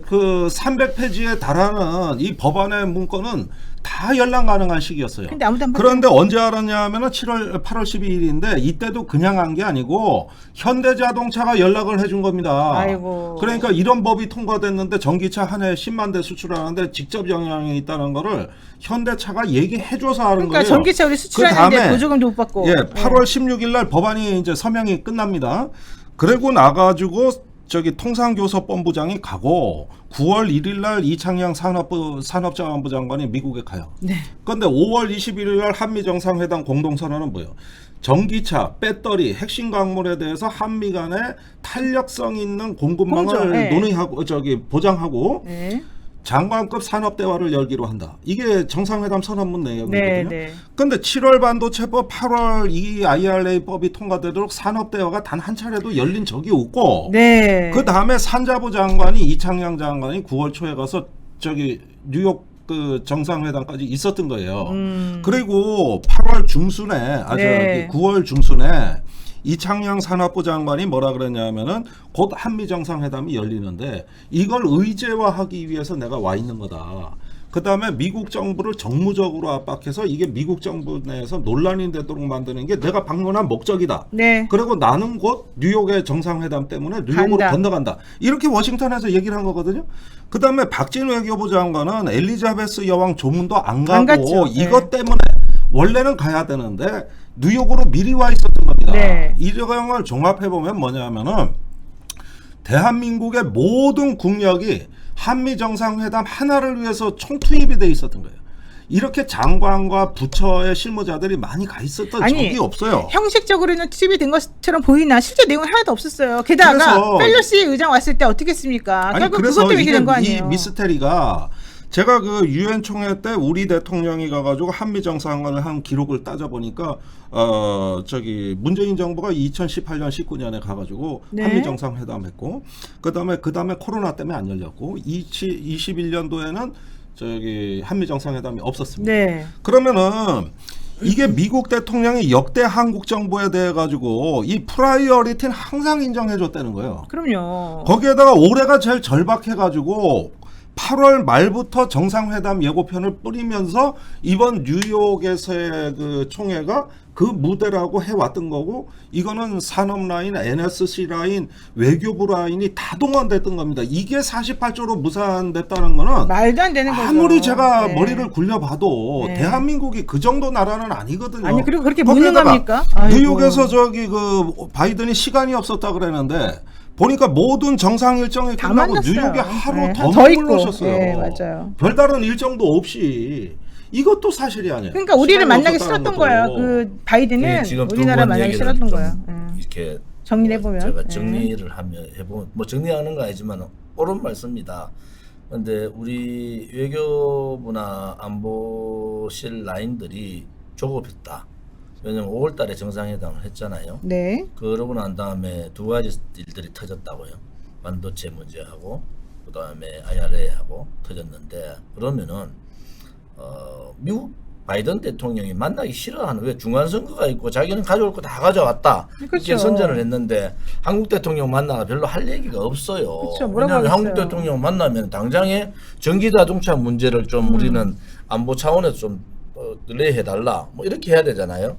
그 300페이지에 달하는 이 법안의 문건은 다 열람 가능한 시기였어요. 근데 아무도 안 그런데 언제 알았냐 하면은 8월 12일인데 이때도 그냥 한 게 아니고 현대자동차가 연락을 해준 겁니다. 아이고. 그러니까 이런 법이 통과됐는데 전기차 한 해에 10만 대 수출하는데 직접 영향이 있다는 거를 현대차가 얘기해줘서 하는 그러니까 거예요. 전기차 우리 수출하는데 그다음에 보조금도 못 받고. 예, 8월 16일 날 법안이 이제 서명이 끝납니다. 그리고 나가지고 저기 통상교섭본부장이 가고 9월 1일 날 이창양 산업자원부 장관이 미국에 가요. 네. 그런데 5월 21일 날 한미 정상회담 공동선언은 뭐예요? 전기차, 배터리, 핵심 광물에 대해서 한미 간에 탄력성 있는 공급망을 공조, 네. 논의하고 보장하고 네. 장관급 산업 대화를 열기로 한다. 이게 정상회담 선언문 내용이거든요. 네, 네. 근데 7월 반도체법, 8월 이 IRA법이 통과되도록 산업 대화가 단 한 차례도 열린 적이 없고, 네. 그 다음에 산자부 장관이 이창양 장관이 9월 초에 가서 저기 뉴욕 그 정상회담까지 있었던 거예요. 그리고 8월 중순에 네. 9월 중순에 이창양 산업부 장관이 뭐라 그랬냐면은 곧 한미 정상회담이 열리는데 이걸 의제화하기 위해서 내가 와 있는 거다. 그 다음에 미국 정부를 정무적으로 압박해서 이게 미국 정부 내에서 논란이 되도록 만드는 게 내가 방문한 목적이다. 네. 그리고 나는 곧 뉴욕의 정상회담 때문에 뉴욕으로 간다. 건너간다. 이렇게 워싱턴에서 얘기를 한 거거든요. 그 다음에 박진 외교부 장관은 엘리자베스 여왕 조문도 안 가고 갔죠. 이것 때문에 원래는 가야 되는데 뉴욕으로 미리 와 있었던 겁니다. 네. 이 경우를 종합해보면 뭐냐면은 대한민국의 모든 국력이 한미 정상회담 하나를 위해서 총투입이 돼 있었던 거예요. 이렇게 장관과 부처의 실무자들이 많이 가 있었던 적이 없어요. 형식적으로는 투입이 된 것처럼 보이나 실제 내용은 하나도 없었어요. 게다가 그래서- 펠로시 의장 왔을 때 어떻게 했습니까? 아니 결국 그래서 그것 때문에 이게 된 거 이 아니에요. 미스테리가 제가 그 유엔 총회 때 우리 대통령이 가가지고 한미 정상회담을 한 기록을 따져 보니까 저기 문재인 정부가 2018년 19년에 가가지고 네. 한미 정상회담했고 그다음에 코로나 때문에 안 열렸고 21년도에는 저기 한미 정상회담이 없었습니다. 네. 그러면은 이게 미국 대통령이 역대 한국 정부에 대해 가지고 이 프라이어리티는 항상 인정해줬다는 거예요. 그럼요. 거기에다가 올해가 제일 절박해가지고 8월 말부터 정상회담 예고편을 뿌리면서 이번 뉴욕에서의 그 총회가 그 무대라고 해왔던 거고 이거는 산업 라인, NSC 라인, 외교부 라인이 다 동원됐던 겁니다. 이게 48조로 무산됐다는 거는 말도 안 되는 거죠. 아무리 제가 네. 머리를 굴려봐도 네. 대한민국이 그 정도 나라는 아니거든요. 아니 그리고 그렇게 거기에다가 무능합니까? 아이고. 뉴욕에서 저기 그 바이든이 시간이 없었다 그랬는데 보니까 모든 정상 일정이 다 끝나고 만났어요. 뉴욕에 하루 네, 더 더 있고. 머물러셨어요. 네, 맞아요. 별다른 일정도 없이 이것도 사실이 아니에요. 그러니까 우리를 시간이 만나기 없었다는 싫었던 것도. 거예요. 그 바이든은 지금 두 우리나라 분 만나기 얘기를 싫었던 좀 거예요. 이렇게 정리해 보면. 제가 정리를 하면 해보면 뭐 정리하는 거 아니지만 옳은 말씀입니다. 그런데 우리 외교부나 안보실 라인들이 조급했다. 왜냐면 5월달에 정상회담을 했잖아요. 네. 그러고 난 다음에 두 가지 일들이 터졌다고요. 반도체 문제하고 그다음에 IRA하고 터졌는데 그러면은 미국 바이든 대통령이 만나기 싫어하는 왜 중간선거가 있고 자기는 가져올 거 다 가져왔다 그렇죠. 이렇게 선전을 했는데 한국 대통령 만나가 별로 할 얘기가 없어요. 그렇죠. 뭐라고 왜냐하면 한국 하겠어요. 대통령 만나면 당장에 전기자동차 문제를 좀 우리는 안보 차원에서 좀 relay-해달라 뭐 이렇게 해야 되잖아요.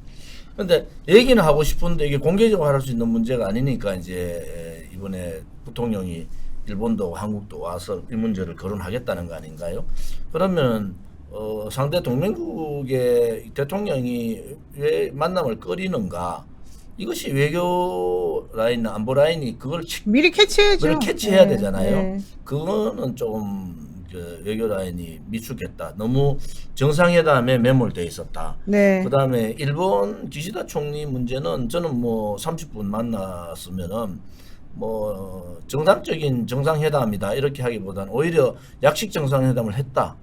근데 얘기는 하고 싶은데 이게 공개적으로 할 수 있는 문제가 아니니까 이제 이번에 부통령이 일본도 한국도 와서 이 문제를 거론하겠다는 거 아닌가요? 그러면 상대 동맹국의 대통령이 왜 만남을 꺼리는가? 이것이 외교 라인, 안보 라인이 그걸 미리 캐치해야죠. 그걸 캐치해야 네, 되잖아요. 네. 그거는 조금 외교 라인이 미숙했다. 너무 정상회담에 매몰돼 있었다. 네. 그다음에 일본 기시다 총리 문제는 저는 뭐 30분 만났으면은 뭐 정상적인 정상회담이다 이렇게 하기보다는 오히려 약식 정상회담을 했다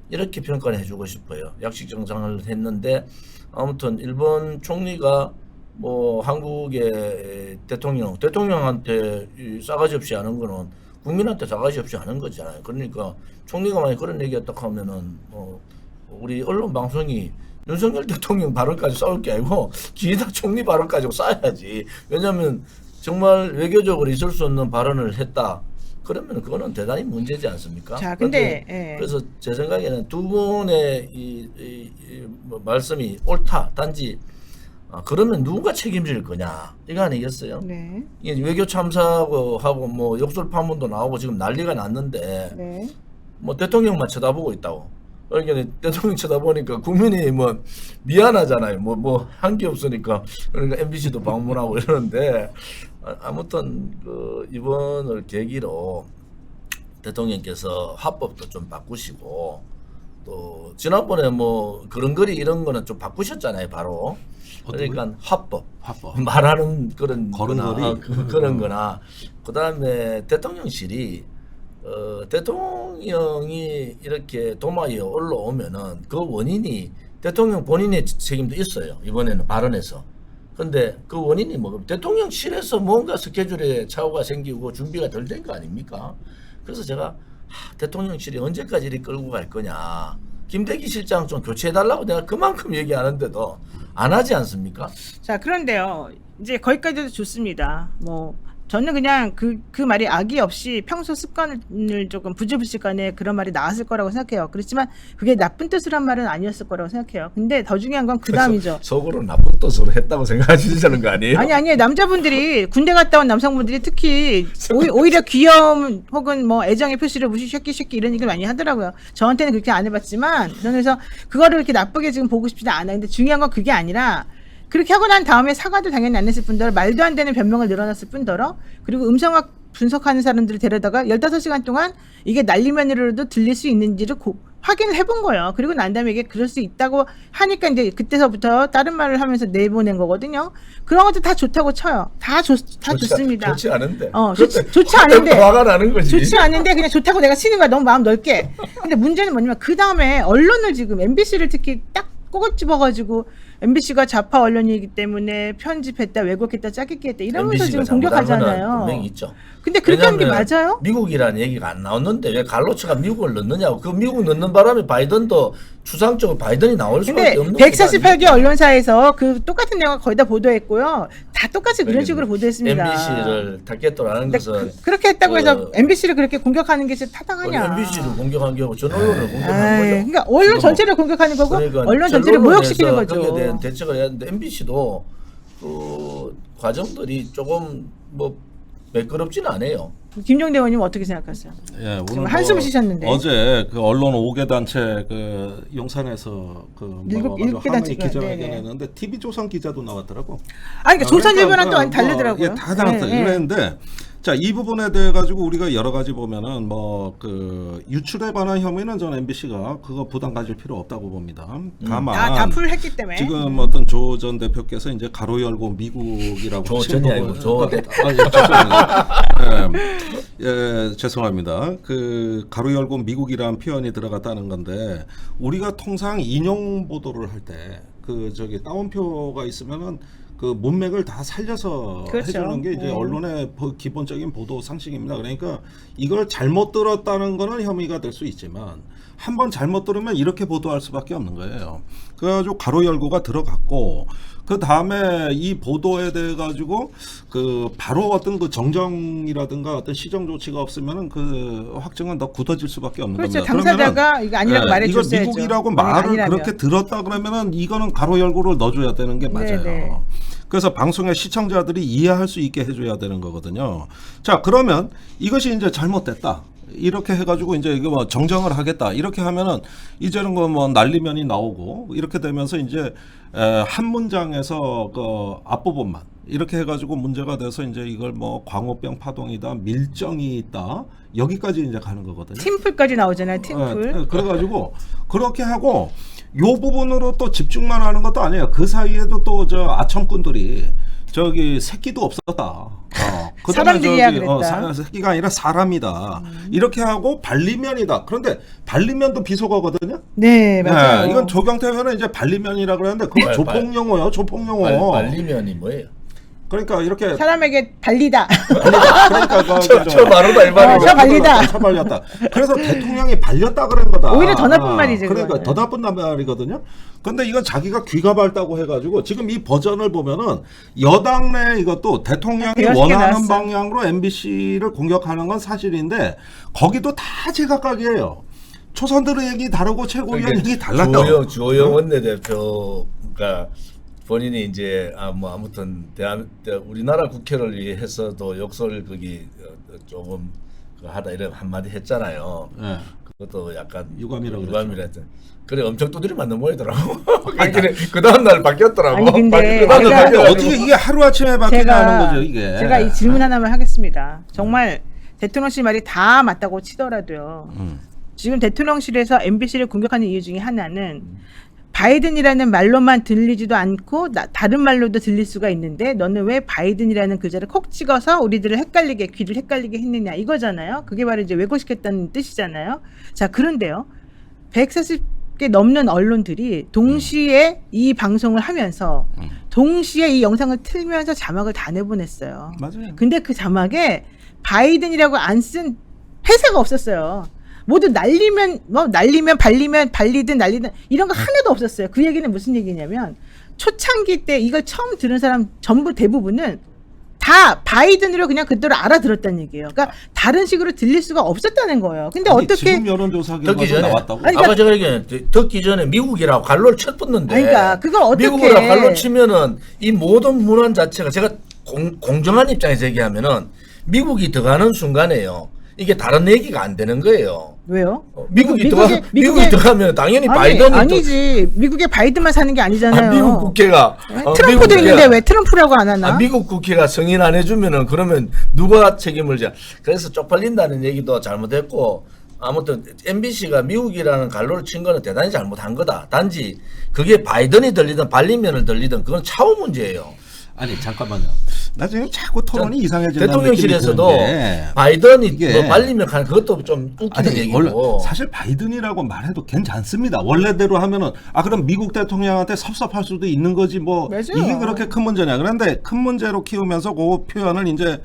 이렇게 평가를 해주고 싶어요. 약식 정상을 했는데 아무튼 일본 총리가 뭐 한국의 대통령한테 이 싸가지 없이 하는 거는 국민한테 싸가지 없이 하는 거잖아요. 그러니까 총리가 만약 그런 얘기했다 하면은 우리 언론 방송이 윤석열 대통령 발언까지 싸울 게 아니고 기시다 총리 발언까지 싸야지. 왜냐하면 정말 외교적으로 있을 수 없는 발언을 했다. 그러면 그거는 대단히 문제지 않습니까? 자, 근데 그래서 제 생각에는 두 분의 뭐 말씀이 옳다. 단지 그러면 누가 책임질 거냐 이거 아니겠어요? 네. 이게 외교 참사하고 하고 뭐 욕설 파문도 나오고 지금 난리가 났는데 네. 뭐 대통령만 쳐다보고 있다고. 그러니까 대통령 쳐다보니까 국민이 뭐 미안하잖아요. 뭐 한 게 없으니까. 그러니까 MBC도 방문하고 이러는데 아무튼 그 이번을 계기로 대통령께서 화법도 좀 바꾸시고 또 지난번에 뭐 그런거리 이런 거는 좀 바꾸셨잖아요. 바로. 그러니까 화법. 말하는 그런 걸음걸이 그런 거나 그다음에 대통령실이 대통령이 이렇게 도마에 올라오면은 그 원인이 대통령 본인의 책임도 있어요. 이번에는 발언에서. 근데 그 원인이 뭐 대통령실에서 뭔가 스케줄에 착오가 생기고 준비가 덜 된 거 아닙니까? 그래서 제가 대통령실이 언제까지 이렇게 끌고 갈 거냐. 김대기 실장 좀 교체해달라고 내가 그만큼 얘기하는데도 안 하지 않습니까? 자, 그런데요. 이제 거기까지도 좋습니다. 뭐 저는 그냥 그 말이 악의 없이 평소 습관을 조금 부지불식간에 그런 말이 나왔을 거라고 생각해요. 그렇지만 그게 나쁜 뜻으로 한 말은 아니었을 거라고 생각해요. 근데 더 중요한 건 그 다음이죠. 속으로 나쁜 뜻으로 했다고 생각하시는 거 아니에요? 아니 남자분들이 군대 갔다 온 남성분들이 특히 오히려 귀여움 혹은 뭐 애정의 표시를 무시 새끼 이런 얘기를 많이 하더라고요. 저한테는 그렇게 안 해봤지만 저는 그래서 그거를 이렇게 나쁘게 지금 보고 싶지는 않아요. 근데 중요한 건 그게 아니라 그렇게 하고 난 다음에 사과도 당연히 안 했을 뿐더러 말도 안 되는 변명을 늘어놨을 뿐더러 그리고 음성학 분석하는 사람들을 데려다가 15시간 동안 이게 난리면으로도 들릴 수 있는지를 확인을 해본 거예요. 그리고 난 다음에 이게 그럴 수 있다고 하니까 이제 그때서부터 다른 말을 하면서 내보낸 거거든요. 그런 것도 다 좋다고 쳐요. 다 좋습니다. 좋지 않은데. 좋지 않은데. 화가 나는 거지. 좋지 않은데 그냥 좋다고 내가 치는 거야. 너무 마음 넓게. 근데 문제는 뭐냐면 그 다음에 언론을 지금 MBC를 특히 딱 꼬집어가지고 MBC가 좌파 언론이기 때문에 편집했다, 왜곡했다, 짜깁기 했다 이러면서 지금 공격하잖아요. 분명히 있죠. 근데 그렇게 하는 게 맞아요? 미국이라는 얘기가 안 나왔는데 왜 갈로치가 미국을 넣느냐고. 그 미국 넣는 바람에 바이든도 추상적으로 바이든이 나올 수밖에 없는 근데 148개 언론사에서 그 똑같은 내용을 거의 다 보도했고요. 다 똑같이 그런 식으로 보도했습니다. MBC를 타겟도라는 것은 그렇게 했다고 해서 MBC를 그렇게 공격하는 게 진짜 타당하냐? MBC를 공격한 게 아니고 전 언론을 공격한 거죠. 그러니까 언론 전체를 공격하는 거고 그러니까 언론 전체를 모욕시키는 거죠. 거기에 대한 대책을 해야 하는데 MBC도 그 과정들이 조금 뭐 매끄럽지는 않아요. 김종대 의원님 어떻게 생각하세요? 예, 지금 한숨 쉬셨는데. 어제 그 언론 5개 단체 그 용산에서 그 일개 단체 기자회견했는데 TV조선 기자도 나왔더라고. 그러니까 조선일보랑 또 다르더라고요. 예, 다 나왔어요. 그랬는데 자, 이 부분에 대해 가지고 우리가 여러 가지 보면은 뭐 그 유출에 관한 혐의는 전 MBC가 그거 부담 가질 필요 없다고 봅니다. 다만 다 풀했기 때문에 지금 어떤 조 전 대표께서 이제 가로 열고 미국이라고 조전이 아니고 예, 죄송합니다. 그 가로 열고 미국이라는 표현이 들어갔다는 건데 우리가 통상 인용 보도를 할 때 그 저기 따옴표가 있으면은 그 문맥을 다 살려서 그렇죠. 해주는 게 이제 네. 언론의 기본적인 보도 상식입니다. 그러니까 이걸 잘못 들었다는 거는 혐의가 될 수 있지만 한번 잘못 들으면 이렇게 보도할 수밖에 없는 거예요. 그래가지고 가로 열고가 들어갔고 그 다음에 이 보도에 대해 가지고 그 바로 어떤 그 정정이라든가 어떤 시정 조치가 없으면은 그 확증은 더 굳어질 수밖에 없는 그렇죠. 겁니다. 당사자가 이거 아니라고 말해줬어야죠. 이거 미국이라고 만약 말을 아니라면. 그렇게 들었다 그러면은 이거는 가로 열고를 넣어줘야 되는 게 맞아요. 네네. 그래서 방송의 시청자들이 이해할 수 있게 해줘야 되는 거거든요. 자, 그러면 이것이 이제 잘못됐다. 이렇게 해가지고 이제 이거 뭐 정정을 하겠다. 이렇게 하면은 이제는 뭐 난리면이 나오고 이렇게 되면서 이제 한 문장에서 그 앞부분만 이렇게 해가지고 문제가 돼서 이제 이걸 뭐 광우병 파동이다, 밀정이 있다 여기까지 이제 가는 거거든요. 팀플까지 나오잖아요. 팀플. 그래가지고 그렇게 하고 요 부분으로 또 집중만 하는 것도 아니에요. 그 사이에도 또 저 아첨꾼들이 저기 새끼도 없었다. 그다음에 사람들이야 저기, 그랬다. 새끼가 아니라 사람이다. 이렇게 하고 반리면이다. 그런데 반리면도 비속어거든요. 네, 맞아요. 네, 이건 조경태 의원은 이제 반리면이라 그러는데 그건 발- 조폭용어예요. 조폭용어. 말리면이 뭐예요? 그러니까 이렇게 사람에게 발리다. 그러니까 저 바로다 이 말이죠. 저 발리다. 저 발렸다. 그래서 대통령이 발렸다 그런 거다. 오히려 더 나쁜 말이지, 그러니까 그거는. 더 나쁜 말이거든요. 근데 이건 자기가 귀가 밝다고 해가지고 지금 이 버전을 보면은 여당 내 이것도 대통령이 대여섯 개 원하는 나왔어. 방향으로 MBC를 공격하는 건 사실인데 거기도 다 제각각이에요. 초선들의 얘기 다르고 최고위원 얘기 달라요. 주호영 원내대표가 본인이 이제 아무튼 우리나라 국회를 위해서도 욕설 거기 조금 하다 이런 한마디 했잖아요. 네. 그것도 약간 유감이라고 했던. 그래 엄청 두드리 맞는 모이더라고. 그 다음 날 바뀌었더라고. 아니, 근데 그 다음 날 제가- 바뀌어가지고. 어떻게 이게 하루 아침에 바뀌냐는 거죠 이게. 제가 이 질문 하나만 하겠습니다. 정말 대통령실 말이 다 맞다고 치더라도요. 지금 대통령실에서 MBC를 공격하는 이유 중에 하나는 바이든이라는 말로만 들리지도 않고 다른 말로도 들릴 수가 있는데 너는 왜 바이든이라는 글자를 콕 찍어서 우리들을 귀를 헷갈리게 했느냐 이거잖아요. 그게 바로 이제 왜곡시켰다는 뜻이잖아요. 자, 그런데요. 140개 넘는 언론들이 동시에 이 방송을 하면서 동시에 이 영상을 틀면서 자막을 다 내보냈어요. 맞아요. 근데 그 자막에 바이든이라고 안 쓴 회사가 없었어요. 모두 날리면 발리면 발리든 날리든 이런 거 하나도 없었어요. 그 얘기는 무슨 얘기냐면 초창기 때 이걸 처음 들은 사람 전부 대부분은 다 바이든으로 그냥 그대로 알아들었다는 얘기예요. 그러니까 다른 식으로 들릴 수가 없었다는 거예요. 근데 아니, 어떻게 지금 여론조사 듣기 결과가 전에 나왔다고? 아니, 아까 제가 얘기한 듣기 전에 미국이라고 갈로를 쳤었는데 그러니까 그걸 어떻게 미국이라고 갈로 치면은 이 모든 문헌 자체가 제가 공정한 입장에서 얘기하면은 미국이 들어가는 순간에요. 이게 다른 얘기가 안 되는 거예요. 왜요? 미국이 미국에- 들어가면 당연히 아니, 바이든이 아니지. 미국에 바이든만 사는 게 아니잖아요. 미국 국회가 트럼프도 미국 국회가- 있는데 왜 트럼프라고 안 하나? 미국 국회가 승인 안 해주면은 그러면 누가 책임을 져? 그래서 쪽팔린다는 얘기도 잘못했고 아무튼 MBC가 미국이라는 갈로를 친 거는 대단히 잘못한 거다. 단지 그게 바이든이 들리든 발리면을 들리든 그건 차후 문제예요. 아니 잠깐만요. 나 지금 자꾸 토론이 이상해지는 대통령실에서도 느낌이 드는데 바이든이 이게- 뭐 발리면 가는 그것도 좀 웃기는 아니 얘기고. 원래 사실 바이든이라고 말해도 괜찮습니다. 원래대로 하면은 그럼 미국 대통령한테 섭섭할 수도 있는 거지 뭐 맞아요. 이게 그렇게 큰 문제냐. 그런데 큰 문제로 키우면서 그 표현을 이제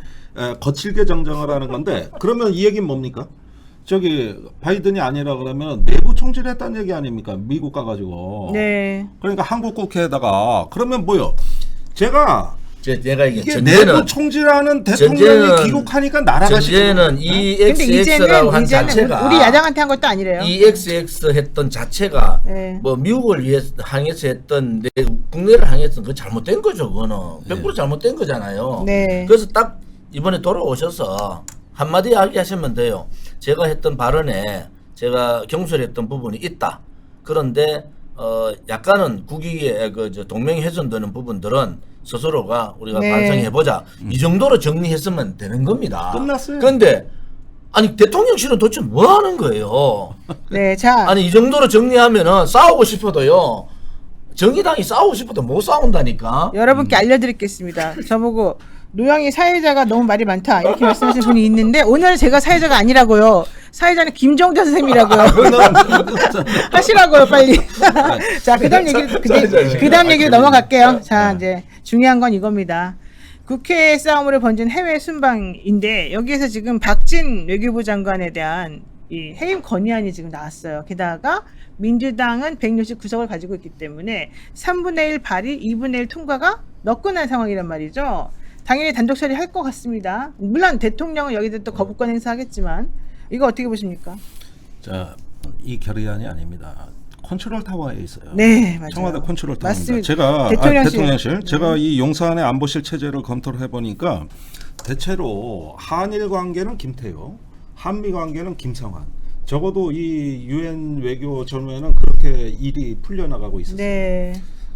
거칠게 정정을 하는 건데 그러면 이 얘기는 뭡니까? 저기 바이든이 아니라 그러면 내부 총질했다는 얘기 아닙니까? 미국 가가지고. 네. 그러니까 한국 국회에다가 그러면 뭐요? 제가 내가 이게 이게 내부 총질하는 대통령이 귀국하니까 나라가 전제는 근데 EXX라고 한 이제는 자체가 우리 야당한테 한 것도 아니래요. EXX 했던 자체가 네. 뭐 미국을 위해서 항해서 했던 국내를 항해했던 그 잘못된 거죠. 그거는 100% 잘못된 거잖아요. 네. 그래서 딱 이번에 돌아오셔서 한마디 이야기하시면 돼요. 제가 했던 발언에 제가 경솔했던 부분이 있다. 그런데 약간은 국익에 동맹이 훼손되는 부분들은 스스로가 우리가 네. 반성해보자. 이 정도로 정리했으면 되는 겁니다. 끝났어요. 그런데 아니 대통령실은 도대체 뭐 하는 거예요? 네, 자. 아니 이 정도로 정리하면은 싸우고 싶어도요. 정의당이 싸우고 싶어도 못 싸운다니까. 여러분께 알려드리겠습니다. 저보고 노영이 사회자가 너무 말이 많다 이렇게 말씀하신 분이 있는데 오늘 제가 사회자가 아니라고요. 사회자는 김종대 선생님이라고요. 하시라고요, 빨리. 자, 그다음 얘기로 넘어갈게요. 자, 이제 중요한 건 이겁니다. 국회 싸움으로 번진 해외 순방인데 여기에서 지금 박진 외교부 장관에 대한 이 해임 건의안이 지금 나왔어요. 게다가 민주당은 169석을 가지고 있기 때문에 3분의 1 발의, 2분의 1 통과가 너끈한 상황이란 말이죠. 당연히 단독 처리할 것 같습니다. 물론 대통령은 여기서 또 거부권 행사하겠지만 이거 어떻게 보십니까? 자, 이 결의안이 아닙니다. 컨트롤 타워에 있어요. 네, 맞아요. 청와대 컨트롤 타워입니다. 맞습니다. 제가 대통령실. 제가 이 용산의 안보실 체제를 검토를 해보니까 대체로 한일 관계는 김태효, 한미 관계는 김성환. 적어도 이 유엔 외교 전후에는 그렇게 일이 풀려나가고 있었어요. 네.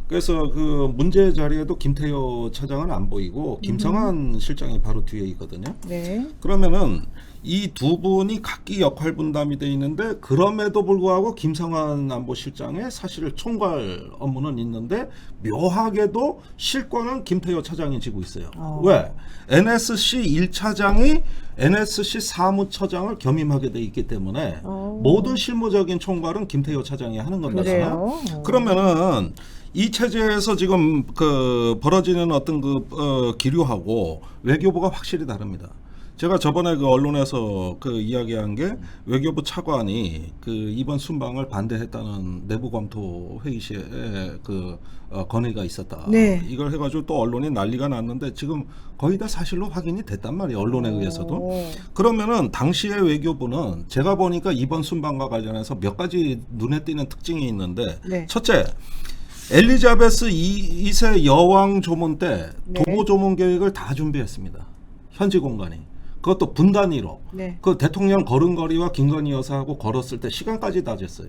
그래서 그 문제 자리에도 김태효 차장은 안 보이고 김성환 실장이 바로 뒤에 있거든요. 네. 그러면은 이 두 분이 각기 역할 분담이 돼 있는데 그럼에도 불구하고 김성환 안보실장의 사실 총괄 업무는 있는데 묘하게도 실권은 김태효 차장이 지고 있어요. 왜? NSC 1차장이 NSC 사무처장을 겸임하게 돼 있기 때문에 모든 실무적인 총괄은 김태효 차장이 하는 겁니다. 그래요? 그러면은 이 체제에서 지금 그 벌어지는 어떤 그 기류하고 외교부가 확실히 다릅니다. 제가 저번에 그 언론에서 그 이야기한 게 외교부 차관이 그 이번 순방을 반대했다는 내부 검토 회의시에 그 건의가 있었다. 네. 이걸 해가지고 또 언론이 난리가 났는데 지금 거의 다 사실로 확인이 됐단 말이에요. 언론에 의해서도. 그러면은 당시의 외교부는 제가 보니까 이번 순방과 관련해서 몇 가지 눈에 띄는 특징이 있는데 네. 첫째. 엘리자베스 2세 여왕 조문 때 네. 도보 조문 계획을 다 준비했습니다. 현지 공간이. 그것도 분 단위로. 네. 그 대통령 걸음걸이와 김건희 여사하고 걸었을 때 시간까지 다 쟀어요.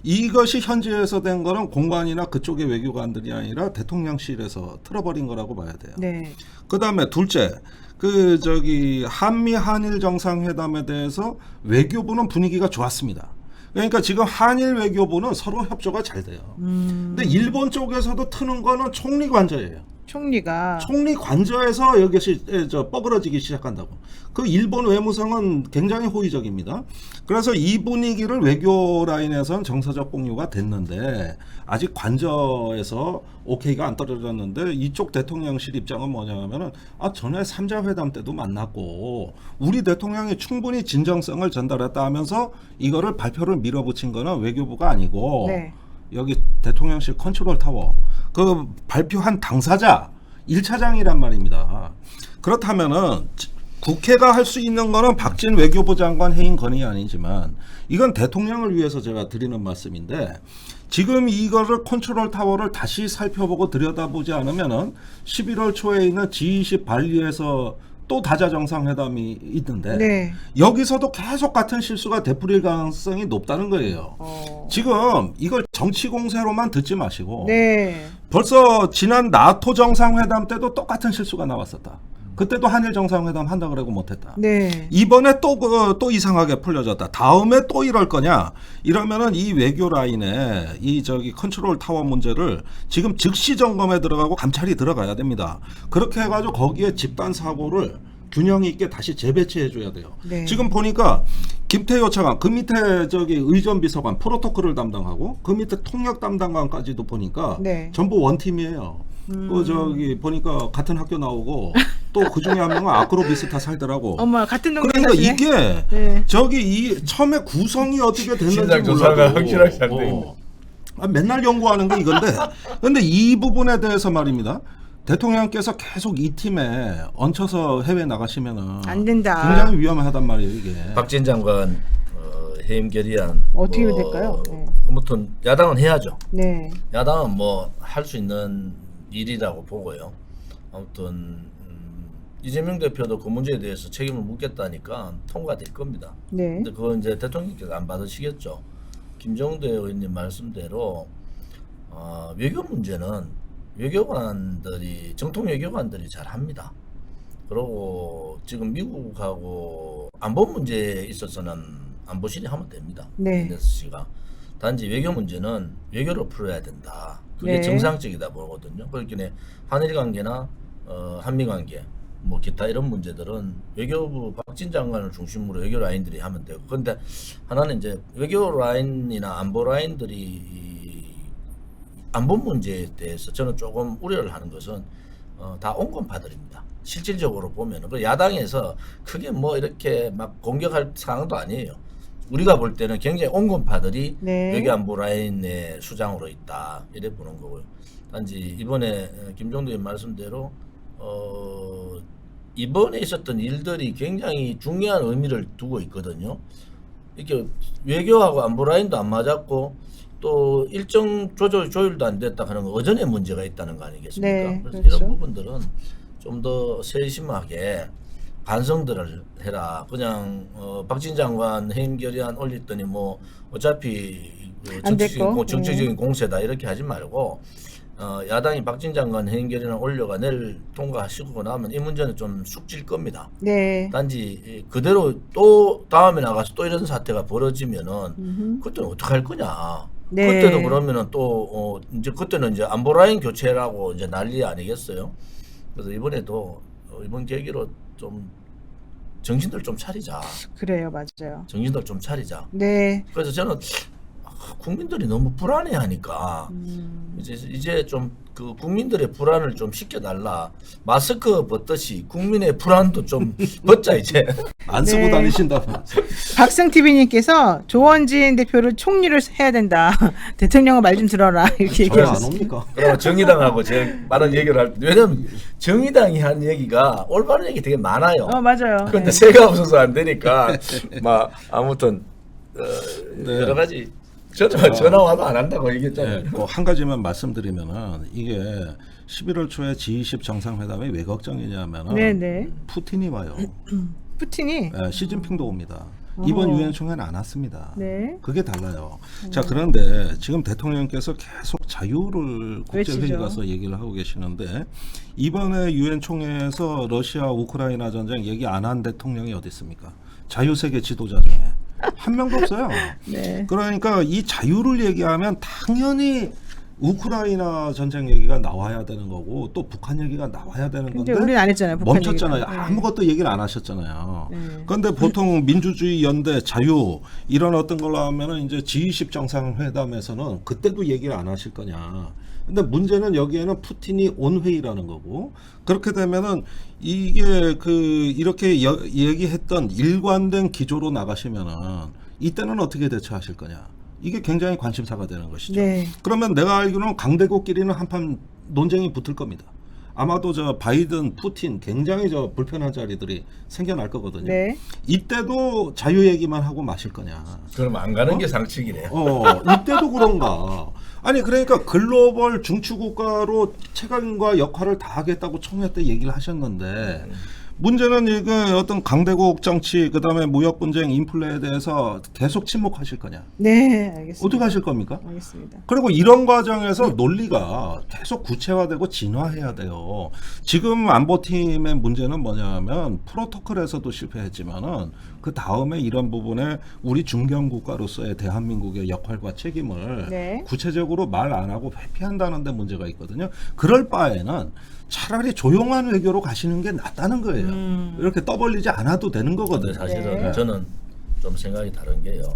이것이 현지에서 된 거는 공관이나 그쪽의 외교관들이 아니라 대통령실에서 틀어버린 거라고 봐야 돼요. 네. 그다음에 둘째. 그 저기 한미 한일 정상회담에 대해서 외교부는 분위기가 좋았습니다. 그러니까 지금 한일 외교부는 서로 협조가 잘 돼요. 근데 일본 쪽에서도 트는 거는 총리 관저예요. 총리가 총리 관저에서 여기서 뻐그러지기 시작한다고. 그 일본 외무성은 굉장히 호의적입니다. 그래서 이 분위기를 외교 라인에서는 정서적 공유가 됐는데 아직 관저에서 오케이가 안 떨어졌는데 이쪽 대통령실 입장은 뭐냐면은 전에 3자 회담 때도 만났고 우리 대통령이 충분히 진정성을 전달했다 하면서 이거를 발표를 밀어붙인 거는 외교부가 아니고 네. 여기 대통령실 컨트롤 타워 그 발표한 당사자 1차장이란 말입니다. 그렇다면은 국회가 할 수 있는 거는 박진 외교부 장관 해임 건의 아니지만 이건 대통령을 위해서 제가 드리는 말씀인데 지금 이거를 컨트롤 타워를 다시 살펴보고 들여다보지 않으면은 11월 초에 있는 G20 발리에서 또 다자 정상회담이 있는데 네. 여기서도 계속 같은 실수가 되풀이될 가능성이 높다는 거예요. 지금 이걸 정치 공세로만 듣지 마시고 네. 벌써 지난 나토 정상회담 때도 똑같은 실수가 나왔었다. 그때도 한일 정상회담 한다 그러고 못했다. 네. 이번에 또 이상하게 풀려졌다. 다음에 또 이럴 거냐? 이러면은 이 외교 라인에 이 저기 컨트롤 타워 문제를 지금 즉시 점검에 들어가고 감찰이 들어가야 됩니다. 그렇게 해가지고 거기에 집단 사고를 균형 있게 다시 재배치해 줘야 돼요. 네. 지금 보니까 김태효 차관 그 밑에 저기 의전비서관 프로토콜을 담당하고 그 밑에 통역 담당관까지도 보니까 네. 전부 원팀이에요. 그 저기 보니까 같은 학교 나오고 또 그 중에 한 명은 아크로비스타 살더라고. 어머 같은 놈 그러니까 이게 네. 저기 이 처음에 구성이 어떻게 됐는지 신상 조사가 몰라도 확실하게 잘 돼 있네. 맨날 연구하는 게 이건데 근데 이 부분에 대해서 말입니다. 대통령께서 계속 이 팀에 얹혀서 해외 나가시면은 안 된다. 굉장히 위험하단 말이에요 이게. 박진 장관 해임 결의안 어떻게 될까요? 네. 아무튼 야당은 해야죠. 네. 야당은 뭐 할 수 있는 일이라고 보고요. 아무튼 이재명 대표도 그 문제에 대해서 책임을 묻겠다니까 통과될 겁니다. 네. 근데 그건 이제 대통령께서 안 받으시겠죠. 김정대 의원님 말씀대로 외교 문제는 외교관들이 정통 외교관들이 잘 합니다. 그리고 지금 미국하고 안보 문제에 있어서는 안보실이 하면 됩니다. 네. NSC가 단지 외교 문제는 외교로 풀어야 된다. 그게 네. 정상적이다 보거든요. 그렇기 때문에 한일 관계나 한미 관계 뭐 기타 이런 문제들은 외교부 박진 장관을 중심으로 외교 라인들이 하면 되고, 근데 하나는 이제 외교 라인이나 안보 라인들이 이 안보 문제에 대해서 저는 조금 우려를 하는 것은 다 온건파들입니다. 실질적으로 보면은 그 야당에서 크게 뭐 이렇게 막 공격할 상황도 아니에요. 우리가 볼 때는 굉장히 온건파들이 네. 외교 안보 라인의 수장으로 있다 이래 보는 거고요. 단지 이번에 김종대 말씀대로 이번에 있었던 일들이 굉장히 중요한 의미를 두고 있거든요. 이렇게 외교하고 안보 라인도 안 맞았고 또 일정 조율도 안 됐다 하는 건 어전에 문제가 있다는 거 아니겠습니까? 네, 그래서 그렇죠. 이런 부분들은 좀 더 세심하게 반성들을 해라. 그냥 박진 장관 해임 결의안 올렸더니 뭐 어차피 그 안 됐고. 정치적인 공세다 이렇게 하지 말고 야당이 박진 장관 해임 결의안 올려가 내일 통과하시고 나면 이 문제는 좀 숙질 겁니다. 네. 단지 그대로 또 다음에 나가서 또 이런 사태가 벌어지면은 그때는 어떻게 할 거냐. 네. 그때도 그러면은 또 이제 그때는 이제 안보 라인 교체라고 이제 난리 아니겠어요. 그래서 이번에도 이번 계기로 좀 정신들 좀 차리자. 그래요, 맞아요. 정신들 좀 차리자. 네. 그래서 저는 국민들이 너무 불안해하니까 이제 좀 그 국민들의 불안을 좀 식혀달라. 마스크 벗듯이 국민의 불안도 좀 벗자 이제. 안 쓰고 네. 다니신다면. 박승TV님께서 조원진 대표를 총리를 해야 된다. 대통령은 말 좀 들어라. 이렇게 전혀 안 얘기하셨어요. 옵니까? 그럼 정의당하고 제일 많은 얘기를 할 때, 왜냐면 정의당이 한 얘기가 올바른 얘기 되게 많아요. 맞아요. 근데 네. 새가 없어서 안 되니까 막 아무튼 네. 여러 가지 전화 와도 안 한다고 얘기했잖아요. 네, 한 가지만 말씀드리면은 이게 11월 초에 G20 정상회담이 왜 걱정이냐면은 네네. 푸틴이 와요. 푸틴이. 네, 시진핑도 옵니다. 이번 유엔 총회는 안 왔습니다. 네. 그게 달라요. 자, 그런데 지금 대통령께서 계속 자유를 국제회의 외치죠. 가서 얘기를 하고 계시는데 이번에 유엔 총회에서 러시아 우크라이나 전쟁 얘기 안 한 대통령이 어디 있습니까? 자유세계 지도자 중에 한 명도 없어요. 네. 그러니까 이 자유를 얘기하면 당연히 우크라이나 전쟁 얘기가 나와야 되는 거고 또 북한 얘기가 나와야 되는 근데 건데 우리는 안 했잖아요. 북한 멈췄잖아요. 얘기가. 네. 아무것도 얘기를 안 하셨잖아요. 네. 그런데 보통 민주주의 연대 자유 이런 어떤 걸로 하면은 이제 G20 정상회담에서는 그때도 얘기를 안 하실 거냐. 근데 문제는 여기에는 푸틴이 온 회의라는 거고 그렇게 되면은 이게 그 이렇게 얘기했던 일관된 기조로 나가시면은 이때는 어떻게 대처하실 거냐. 이게 굉장히 관심사가 되는 것이죠. 네. 그러면 내가 알기로는 강대국끼리는 한판 논쟁이 붙을 겁니다. 아마도 저 바이든, 푸틴 굉장히 저 불편한 자리들이 생겨날 거거든요. 네. 이때도 자유 얘기만 하고 마실 거냐. 그럼 안 가는 게 상식이네요. 이때도 그런가. 아니 그러니까 글로벌 중추국가로 책임과 역할을 다하겠다고 총회 때 얘기를 하셨는데 문제는 이게 어떤 강대국 정치 그다음에 무역 분쟁 인플레에 대해서 계속 침묵하실 거냐. 네, 알겠습니다. 어떻게 하실 겁니까? 알겠습니다. 그리고 이런 과정에서 논리가 계속 구체화되고 진화해야 돼요. 지금 안보팀의 문제는 뭐냐면 프로토콜에서도 실패했지만은 그 다음에 이런 부분에 우리 중견국가로서의 대한민국의 역할과 책임을 네. 구체적으로 말 안 하고 회피한다는 데 문제가 있거든요. 그럴 바에는 차라리 조용한 외교로 가시는 게 낫다는 거예요. 이렇게 떠벌리지 않아도 되는 근데 거거든요. 사실은 네. 저는 좀 생각이 다른 게요.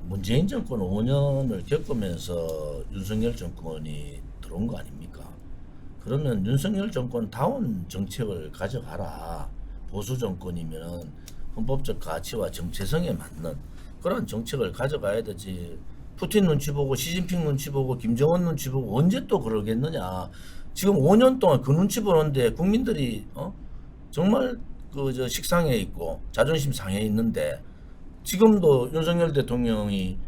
문재인 정권 5년을 겪으면서 윤석열 정권이 들어온 거 아닙니까? 그러면 윤석열 정권 다운 정책을 가져가라. 보수 정권이면 헌법적 가치와 정체성에 맞는 그런 정책을 가져가야 되지. 푸틴 눈치 보고 시진핑 눈치 보고 김정은 눈치 보고 언제 또 그러겠느냐. 지금 5년 동안 그 눈치 보는데 국민들이 정말 그 저 식상해 있고 자존심 상해 있는데 지금도 윤석열 대통령이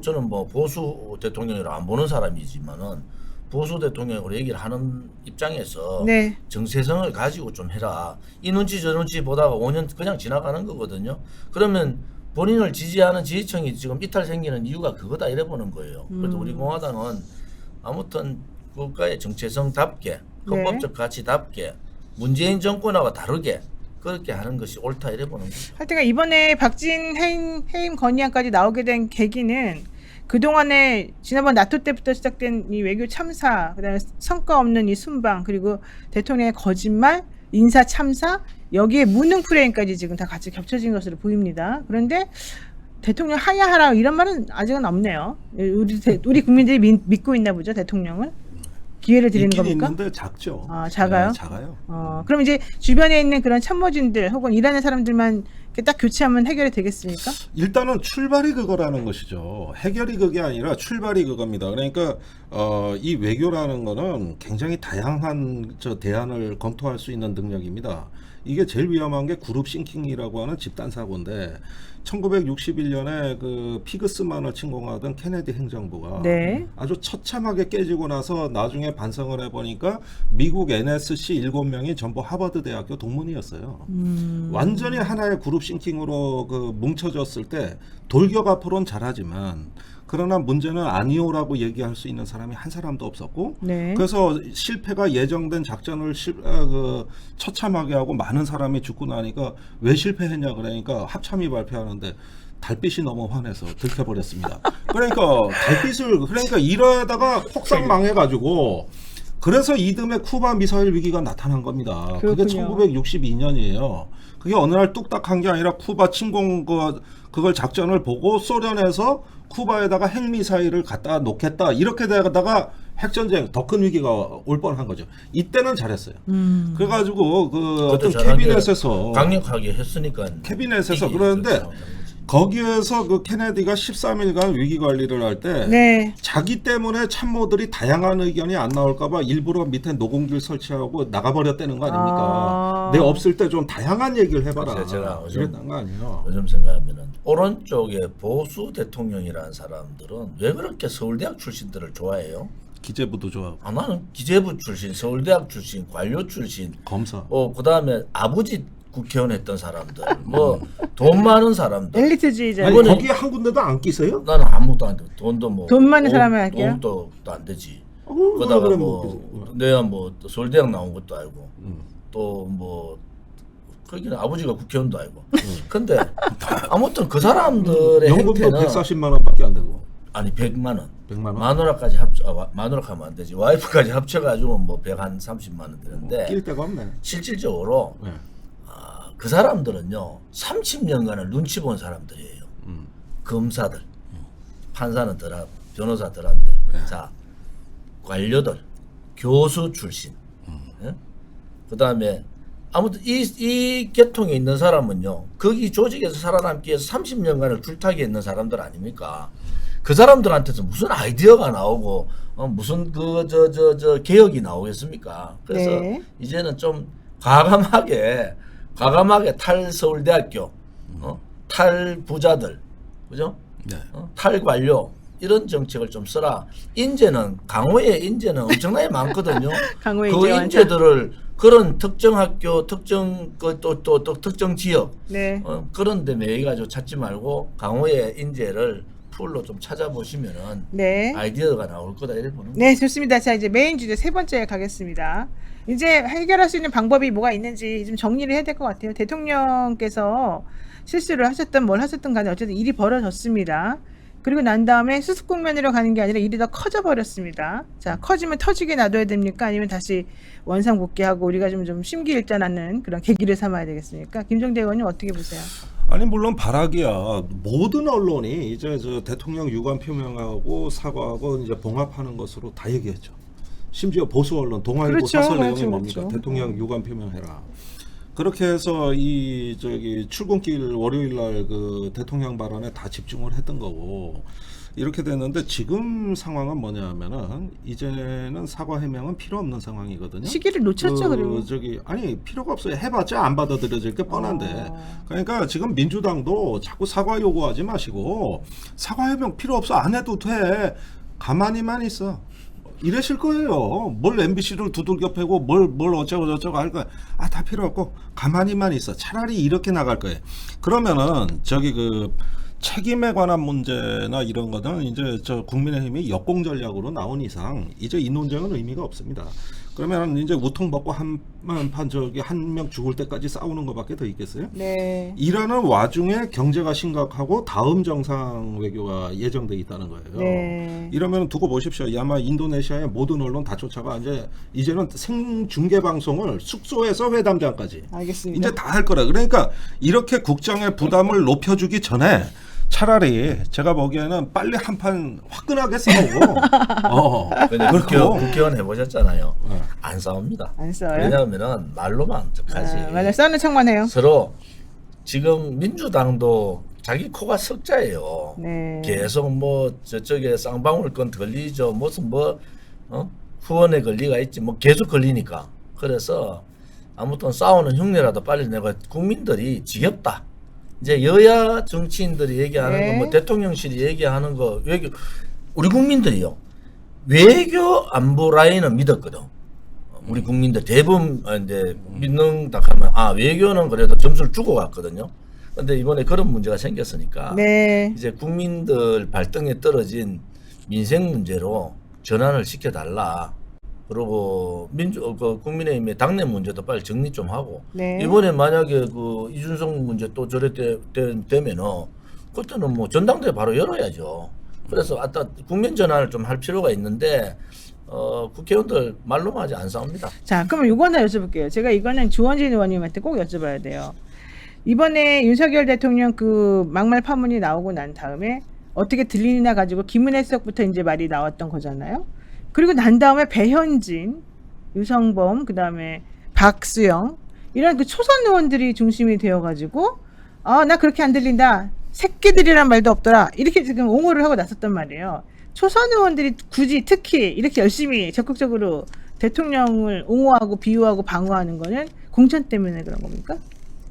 저는 뭐 보수 대통령이라 안 보는 사람이지만은 보수 대통령으로 얘기를 하는 입장에서 네. 정체성을 가지고 좀 해라. 이 눈치 저 눈치 보다가 5년 그냥 지나가는 거거든요. 그러면 본인을 지지하는 지지층이 지금 이탈 생기는 이유가 그거다 이래 보는 거예요. 그래서 우리 공화당은 아무튼 국가의 정체성답게 헌법적 가치답게 문재인 정권하고 다르게 그렇게 하는 것이 옳다 이래 보는 거죠. 하여튼 이번에 박진 해임 건의안까지 나오게 된 계기는 그동안에 지난번 나토 때부터 시작된 이 외교 참사, 그다음에 성과 없는 이 순방, 그리고 대통령의 거짓말, 인사 참사, 여기에 무능 프레임까지 지금 다 같이 겹쳐진 것으로 보입니다. 그런데 대통령 하야하라 이런 말은 아직은 없네요. 우리 국민들이 믿고 있나 보죠, 대통령을? 기회를 드리는 있긴 겁니까? 있는데 작죠. 아, 작아요? 네, 작아요. 그럼 이제 주변에 있는 그런 참모진들 혹은 일하는 사람들만 이렇게 딱 교체하면 해결이 되겠습니까? 일단은 출발이 그거라는 것이죠. 해결이 그게 아니라 출발이 그겁니다. 그러니까 이 외교라는 거는 굉장히 다양한 대안을 검토할 수 있는 능력입니다. 이게 제일 위험한 게 그룹 싱킹이라고 하는 집단 사고인데 1961년에 그 피그스만을 침공하던 케네디 행정부가 네. 아주 처참하게 깨지고 나서 나중에 반성을 해보니까 미국 NSC 7명이 전부 하버드 대학교 동문이었어요. 완전히 하나의 그룹 싱킹으로 그 뭉쳐졌을 때 돌격 앞으로는 잘하지만 그러나 문제는 아니오라고 얘기할 수 있는 사람이 한 사람도 없었고 네. 그래서 실패가 예정된 작전을 처참하게 하고 많은 사람이 죽고 나니까 왜 실패했냐 그러니까 합참이 발표하는데 달빛이 너무 환해서 들켜버렸습니다. 그러니까 달빛을 그러니까 이러다가 폭삭 망해가지고 그래서 이듬해 쿠바 미사일 위기가 나타난 겁니다. 그게 그렇군요. 1962년이에요. 그게 어느 날 뚝딱한 게 아니라 쿠바 침공 그걸 작전을 보고 소련에서 쿠바에다가 핵미사일을 갖다 놓겠다 이렇게 되다가 핵전쟁 더 큰 위기가 올 뻔한 거죠. 이때는 잘했어요. 그래가지고 그 어떤 캐비넷에서 강력하게 했으니까 캐비넷에서 그러는데 거기에서 그 케네디가 13일간 위기 관리를 할 때 네. 자기 때문에 참모들이 다양한 의견이 안 나올까봐 일부러 밑에 노공길 설치하고 나가버렸다는 거 아닙니까? 내 없을 때 좀 다양한 얘기를 해봐라. 제가 그랬던 거 아니에요? 요즘 생각하면은 오른쪽에 보수 대통령이라는 사람들은 왜 그렇게 서울대학 출신들을 좋아해요? 기재부도 좋아하고 아, 나는 기재부 출신, 서울대학 출신, 관료 출신, 검사. 그다음에 아버지 국회의원 했던 사람들, 뭐 돈 많은 사람들. 엘리트주의자. 아니 이번에- 거기에 한 군데도 안 끼세요? 나는 아무도 안 돼. 돈도 뭐 돈 많은 사람이 할게요? 돈도 안 되지. 그러다가 그러다가 뭐 내가 뭐 서울대학 나온 것도 알고 또 뭐 거기는 아버지가 국회의원도 알고. 근데 아무튼 그 사람들의 연금도 행태는 140만 원밖에 안 되고 아니 100만 원. 100만 원? 마누라까지 마누라 하면 안 되지. 와이프까지 합쳐가지고 뭐 130만 원 되는데 낄 데가 없네. 실질적으로 네. 그 사람들은요 30년간을 눈치 본 사람들이에요. 검사들, 판사는 덜하, 변호사 덜한데, 자 관료들, 교수 출신, 예? 그 다음에 아무튼 이 계통에 있는 사람은요 거기 조직에서 살아남기 위해서 30년간을 줄타기 했는 사람들 아닙니까? 그 사람들한테서 무슨 아이디어가 나오고 무슨 그 저 개혁이 나오겠습니까? 그래서 네. 이제는 좀 과감하게 탈서울대학교, 탈부자들, 그죠? 네. 탈관료 이런 정책을 좀 써라. 인재는 강호의 인재는 엄청나게 많거든요. 강호의 그 인재 완전. 인재들을 그런 특정 학교, 특정 또 특정 지역 네. 그런 데 매여가지고 찾지 말고 강호의 인재를 풀로 좀 찾아보시면은 네. 아이디어가 나올 거다 이렇게 보는 거예요. 네, 좋습니다. 자, 이제 메인 주제 세 번째 가겠습니다. 이제 해결할 수 있는 방법이 뭐가 있는지 좀 정리를 해야 될 것 같아요. 대통령께서 실수를 하셨든 뭘 하셨든 간에 어쨌든 일이 벌어졌습니다. 그리고 난 다음에 수습 국면으로 가는 게 아니라 일이 더 커져 버렸습니다. 자, 커지면 터지게 놔둬야 됩니까? 아니면 다시 원상복귀하고 우리가 좀 심기일전하는 그런 계기를 삼아야 되겠습니까? 김종대 의원님 어떻게 보세요? 아니 물론 바라기야 모든 언론이 이제 저 대통령 유감 표명하고 사과하고 이제 봉합하는 것으로 다 얘기했죠. 심지어 보수 언론 동아일보 그렇죠, 사설 내용이 그렇죠, 뭡니까? 그렇죠. 대통령 유감 표명해라. 그렇게 해서 이 출근길 월요일 날 그 대통령 발언에 다 집중을 했던 거고 이렇게 됐는데 지금 상황은 뭐냐면은 이제는 사과 해명은 필요 없는 상황이거든요. 시기를 놓쳤죠, 그리고. 아니 필요가 없어요. 해봤자 안 받아들여질 게 뻔한데. 그러니까 지금 민주당도 자꾸 사과 요구하지 마시고 사과 해명 필요 없어 안 해도 돼. 가만히만 있어. 이러실 거예요. 뭘 MBC를 두들겨 패고 뭘 어쩌고 저쩌고 할 거야. 다 필요 없고 가만히만 있어. 차라리 이렇게 나갈 거예요. 그러면은 그 책임에 관한 문제나 이런 거는 이제 국민의힘이 역공 전략으로 나온 이상 이제 이 논쟁은 의미가 없습니다. 그러면 이제 우통 벗고 한판 저기 한 명 죽을 때까지 싸우는 것밖에 더 있겠어요? 네. 이라는 와중에 경제가 심각하고 다음 정상 외교가 예정돼 있다는 거예요. 네. 이러면 두고 보십시오. 아마 인도네시아의 모든 언론 다 쫓아가 이제는 생중계 방송을 숙소에서 회담장까지 알겠습니다. 이제 다 할 거라. 그러니까 이렇게 국정의 부담을 높여주기 전에 차라리 제가 보기에는 빨리 한판 화끈하게 싸우고 근데 국회의원 해보셨잖아요. 안 싸웁니다. 안 싸워요? 왜냐하면은 말로만 하지. 맞아, 싸우는 척만 해요. 서로 지금 민주당도 자기 코가 석자예요. 네. 계속 뭐 저쪽에 쌍방울건 걸리죠. 무슨 뭐 후원에 걸리가 있지. 뭐 계속 걸리니까. 그래서 아무튼 싸우는 흉내라도 빨리 내고 국민들이 지겹다. 이제 여야 정치인들이 얘기하는 네. 거, 뭐 대통령실이 얘기하는 거, 외교 우리 국민들이요. 외교 안보 라인은 믿었거든. 우리 국민들 대부분 이제 믿는다 하면 외교는 그래도 점수를 주고 갔거든요. 근데 이번에 그런 문제가 생겼으니까 네. 이제 국민들 발등에 떨어진 민생 문제로 전환을 시켜달라. 그리고 국민의힘의 당내 문제도 빨리 정리 좀 하고 네. 이번에 만약에 그 이준석 문제 또 저래 되면은 그때는 뭐 전당대회 바로 열어야죠. 그래서 국면 전환을 좀 할 필요가 있는데 국회의원들 말로만 하지 안 싸웁니다. 자, 그럼 이거 하나 여쭤볼게요. 제가 이거는 주원진 의원님한테 꼭 여쭤봐야 돼요. 이번에 윤석열 대통령 그 막말 파문이 나오고 난 다음에 어떻게 들리나 가지고 김은혜석부터 이제 말이 나왔던 거잖아요. 그리고 난 다음에 배현진, 유성범, 그 다음에 박수영 이런 그 초선 의원들이 중심이 되어가지고 나 그렇게 안 들린다. 새끼들이란 말도 없더라. 이렇게 지금 옹호를 하고 나섰단 말이에요. 초선 의원들이 굳이 특히 이렇게 열심히 적극적으로 대통령을 옹호하고 비유하고 방어하는 거는 공천 때문에 그런 겁니까?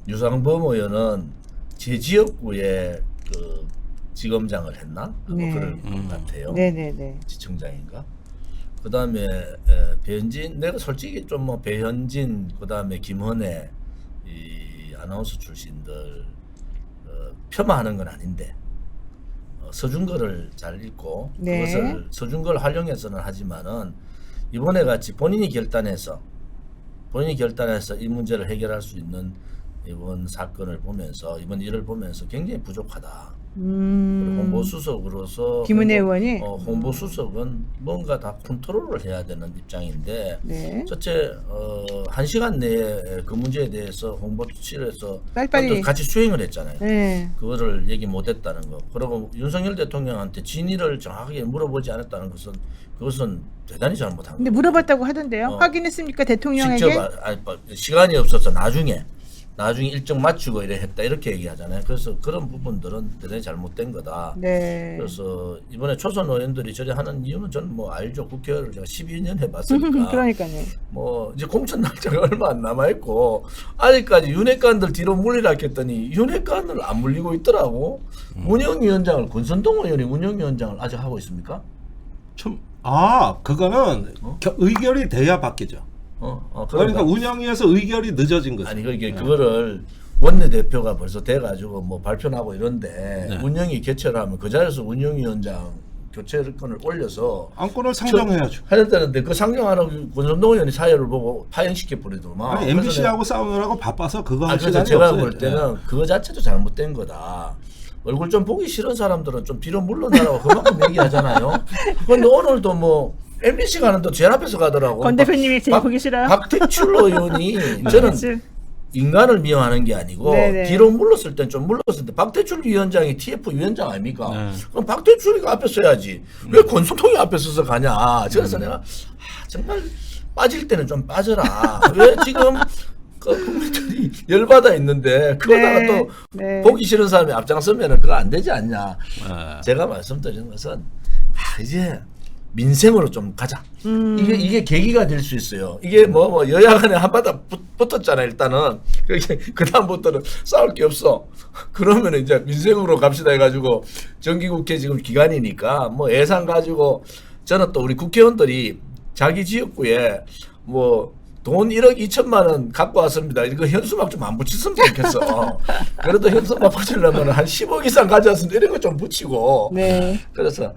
유상범 의원은 제 지역구에 그 지검장을 했나? 네. 그럴 것 같아요. 네네네. 지청장인가? 그 다음에 배현진, 내가 솔직히 좀 뭐 배현진, 그 다음에 김헌혜 이 아나운서 출신들 폄하하는 건 아닌데 서준거를 잘 읽고 네. 그것을 서준거를 활용해서는 하지만은 이번에 같이 본인이 결단해서 이 문제를 해결할 수 있는 이번 사건을 보면서 이번 일을 보면서 굉장히 부족하다. 그리고 홍보수석으로서 김은혜 의원이 홍보수석은 뭔가 다 컨트롤을 해야 되는 입장인데 네. 첫째 1시간 내에 그 문제에 대해서 홍보실에서 빨리빨리 같이 수행을 했잖아요. 네. 그거를 얘기 못했다는 거. 그리고 윤석열 대통령한테 진위를 정확하게 물어보지 않았다는 것은 그것은 대단히 잘못한 근데 거예요. 물어봤다고 하던데요. 확인했습니까 대통령에게? 직접 시간이 없어서 나중에 일정 맞추고 이래 했다 이렇게 얘기하잖아요. 그래서 그런 부분들은 대단히 잘못된 거다. 네. 그래서 이번에 초선 의원들이 저래 하는 이유는 저는 뭐 알죠. 국회의원을 제가 12년 해봤으니까. 그러니까요. 뭐 이제 공천 날짜가 얼마 안 남아 있고 아직까지 윤핵관들 뒤로 물리라 했더니 윤핵관을 안 물리고 있더라고. 운영위원장을 권선동 의원이 운영위원장을 아직 하고 있습니까? 그거는 의결이 돼야 바뀌죠. 그러니까 운영위에서 의결이 늦어진 거죠. 아니 그거를 원내대표가 벌써 돼가지고 뭐 발표나고 이런데 네. 운영이 개최를 하면 그 자리에서 운영위원장 교체권을 올려서 안건을 상정해야죠. 해야 되는데 그 상정하는 권선동 의원이 사회를 보고 파행시켜 버리더만. 아니, MBC하고 싸우느라고 바빠서 그거 할 그래서 시간이 제가 없어요. 볼 때는 그거 자체도 잘못된 거다. 얼굴 좀 보기 싫은 사람들은 좀 뒤로 물러나라고 그만큼 얘기하잖아요. 그런데 오늘도 뭐 MBC 가는데 제일 앞에서 가더라고. 권 대표님이 제일 보기 싫어요. 박태출 의원이 저는 인간을 미워하는 게 아니고 네네. 뒤로 물렀을 땐 좀 물렀을 때 박태출 위원장이 TF 위원장 아닙니까? 네. 그럼 박태출이가 앞에 서야지. 왜 권소통이 앞에 서서 가냐? 그래서 내가 정말 빠질 때는 좀 빠져라. 왜 지금 그 국민들이 열받아 있는데 그러다가 또 보기 싫은 사람이 앞장서면은 그거 안 되지 않냐? 제가 말씀드리는 것은 이제 민생으로 좀 가자. 이게 계기가 될 수 있어요. 이게 뭐 여야 간에 한바탕 붙었잖아요. 일단은 그 다음부터는 싸울 게 없어. 그러면 이제 민생으로 갑시다 해가지고 정기국회 지금 기간이니까 뭐 예산 가지고 저는 또 우리 국회의원들이 자기 지역구에 뭐 돈 1억 2천만 원 갖고 왔습니다. 이거 현수막 좀 안 붙였으면 좋겠어. 그래도 현수막 붙이려면 한 10억 이상 가져왔으면 이런 거 좀 붙이고. 네. 그래서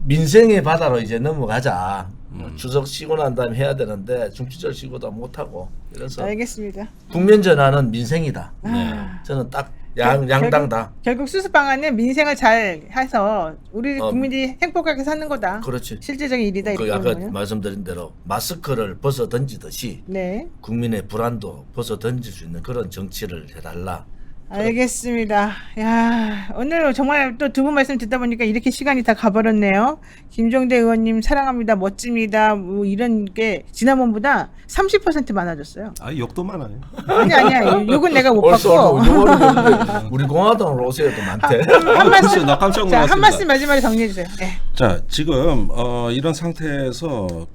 민생의 바다로 이제 넘어가자. 추석 쉬고 난 다음에 해야 되는데 중추절 쉬고도 못 하고 그래서 알겠습니다. 국면 전환은 민생이다. 아. 저는 딱 양당 다. 결국 수습 방안은 민생을 잘 해서 우리 국민이 행복하게 사는 거다. 그렇지. 실질적인 일이다 그 이렇게 아까 보면요. 말씀드린 대로 마스크를 벗어 던지듯이 네. 국민의 불안도 벗어 던질 수 있는 그런 정치를 해달라. 알겠습니다. 야, 오늘 정말 또 두 분 말씀 듣다 보니까 이렇게 시간이 다 가버렸네요. 김종대 의원님 사랑합니다. 멋집니다. 뭐 이런 게 지난번보다 30% 많아졌어요. 아 욕도 많아요. 아니야. 욕은 내가 못 벌써 받고. 우리 공화당으로 오세요도 많대. 한 말씀. 글쎄, 나 깜짝 자, 놀랐습니다. 한 말씀 마지막에 정리해 주세요. 네. 자 지금 이런 상태에서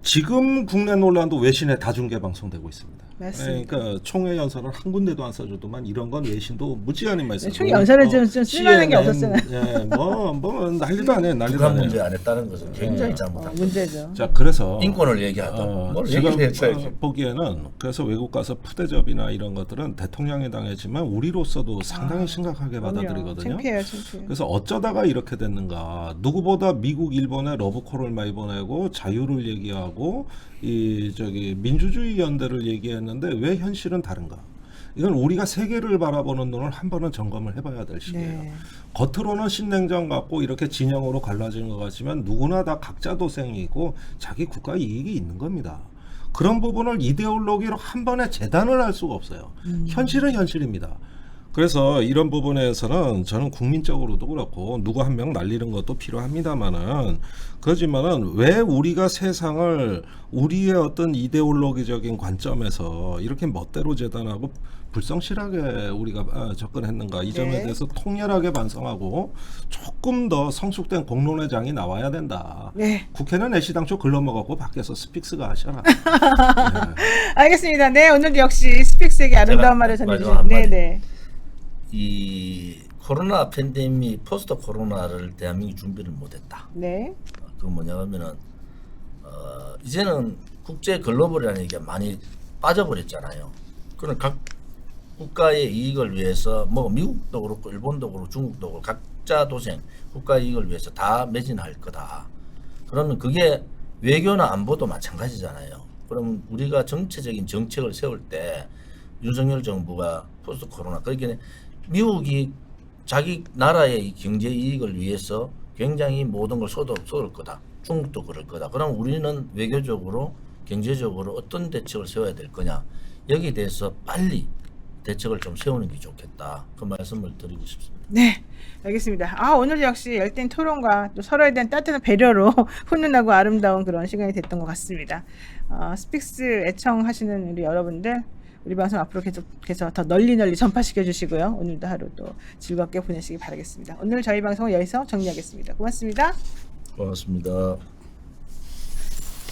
지금 국내 논란도 외신에 다중계 방송되고 있습니다. 맞습니다. 그러니까 총회 연설을 한 군데도 안 써줘도만 이런 건 외신도 무지한히 많이 쓰고. 총회 연설을 좀 쓸만한 게 없었잖아요. 예, 뭐 난리도 안 해, 난리도 북한 안 해. 문제 안 했다는 것은 굉장히 잘못한 거죠. 문제죠. 자 그래서 인권을 얘기하다. 뭘 제가 얘기를 했어야지. 보기에는 그래서 외국 가서 푸대접이나 이런 것들은 대통령이 당했지만 우리로서도 상당히 심각하게 받아들이거든요. 창피해요, 창피해. 그래서 어쩌다가 이렇게 됐는가? 누구보다 미국, 일본에 러브콜을 많이 보내고 자유를 얘기하고 이 저기 민주주의 연대를 얘기했는데 왜 현실은 다른가? 이건 우리가 세계를 바라보는 눈을 한 번은 점검을 해봐야 될 시기예요. 네. 겉으로는 신냉전 같고 이렇게 진영으로 갈라진 것 같지만 누구나 다 각자 도생이 있고 자기 국가 이익이 있는 겁니다. 그런 부분을 이데올로기로 한 번에 재단을 할 수가 없어요. 현실은 현실입니다. 그래서 이런 부분에서는 저는 국민적으로도 그렇고 누구 한 명 날리는 것도 필요합니다만은 그렇지만은 왜 우리가 세상을 우리의 어떤 이데올로기적인 관점에서 이렇게 멋대로 재단하고 불성실하게 우리가 접근했는가 이 점에 네. 대해서 통렬하게 반성하고 조금 더 성숙된 공론의 장이 나와야 된다. 네. 국회는 애시당초 글러먹었고 밖에서 스픽스가 하셔라. 알겠습니다. 네, 오늘 역시 스픽스에게 아름다운 제가 말을 마지막 전해주신. 한마디. 네. 이 코로나 팬데믹 포스트 코로나를 대한민국이 준비를 못했다. 네. 그 뭐냐면은 이제는 국제 글로벌이라는 얘기가 많이 빠져버렸잖아요. 그런 각 국가의 이익을 위해서 뭐 미국도 그렇고 일본도 그렇고 중국도 그렇고 각자 도생 국가 이익을 위해서 다 매진할 거다. 그러면 그게 외교나 안보도 마찬가지잖아요. 그러면 우리가 정체적인 정책을 세울 때 윤석열 정부가 포스트 코로나 그러니까 미국이 자기 나라의 경제 이익을 위해서 굉장히 모든 걸 쏟을 거다. 중국도 그럴 거다. 그럼 우리는 외교적으로 경제적으로 어떤 대책을 세워야 될 거냐. 여기에 대해서 빨리 대책을 좀 세우는 게 좋겠다. 그 말씀을 드리고 싶습니다. 네. 알겠습니다. 오늘 역시 열띤 토론과 또 서로에 대한 따뜻한 배려로 훈훈하고 아름다운 그런 시간이 됐던 것 같습니다. 스픽스 애청하시는 우리 여러분들 우리 방송 앞으로 계속해서 더 널리 전파시켜 주시고요. 오늘도 하루 또 즐겁게 보내시기 바라겠습니다. 오늘 저희 방송은 여기서 정리하겠습니다. 고맙습니다. 고맙습니다.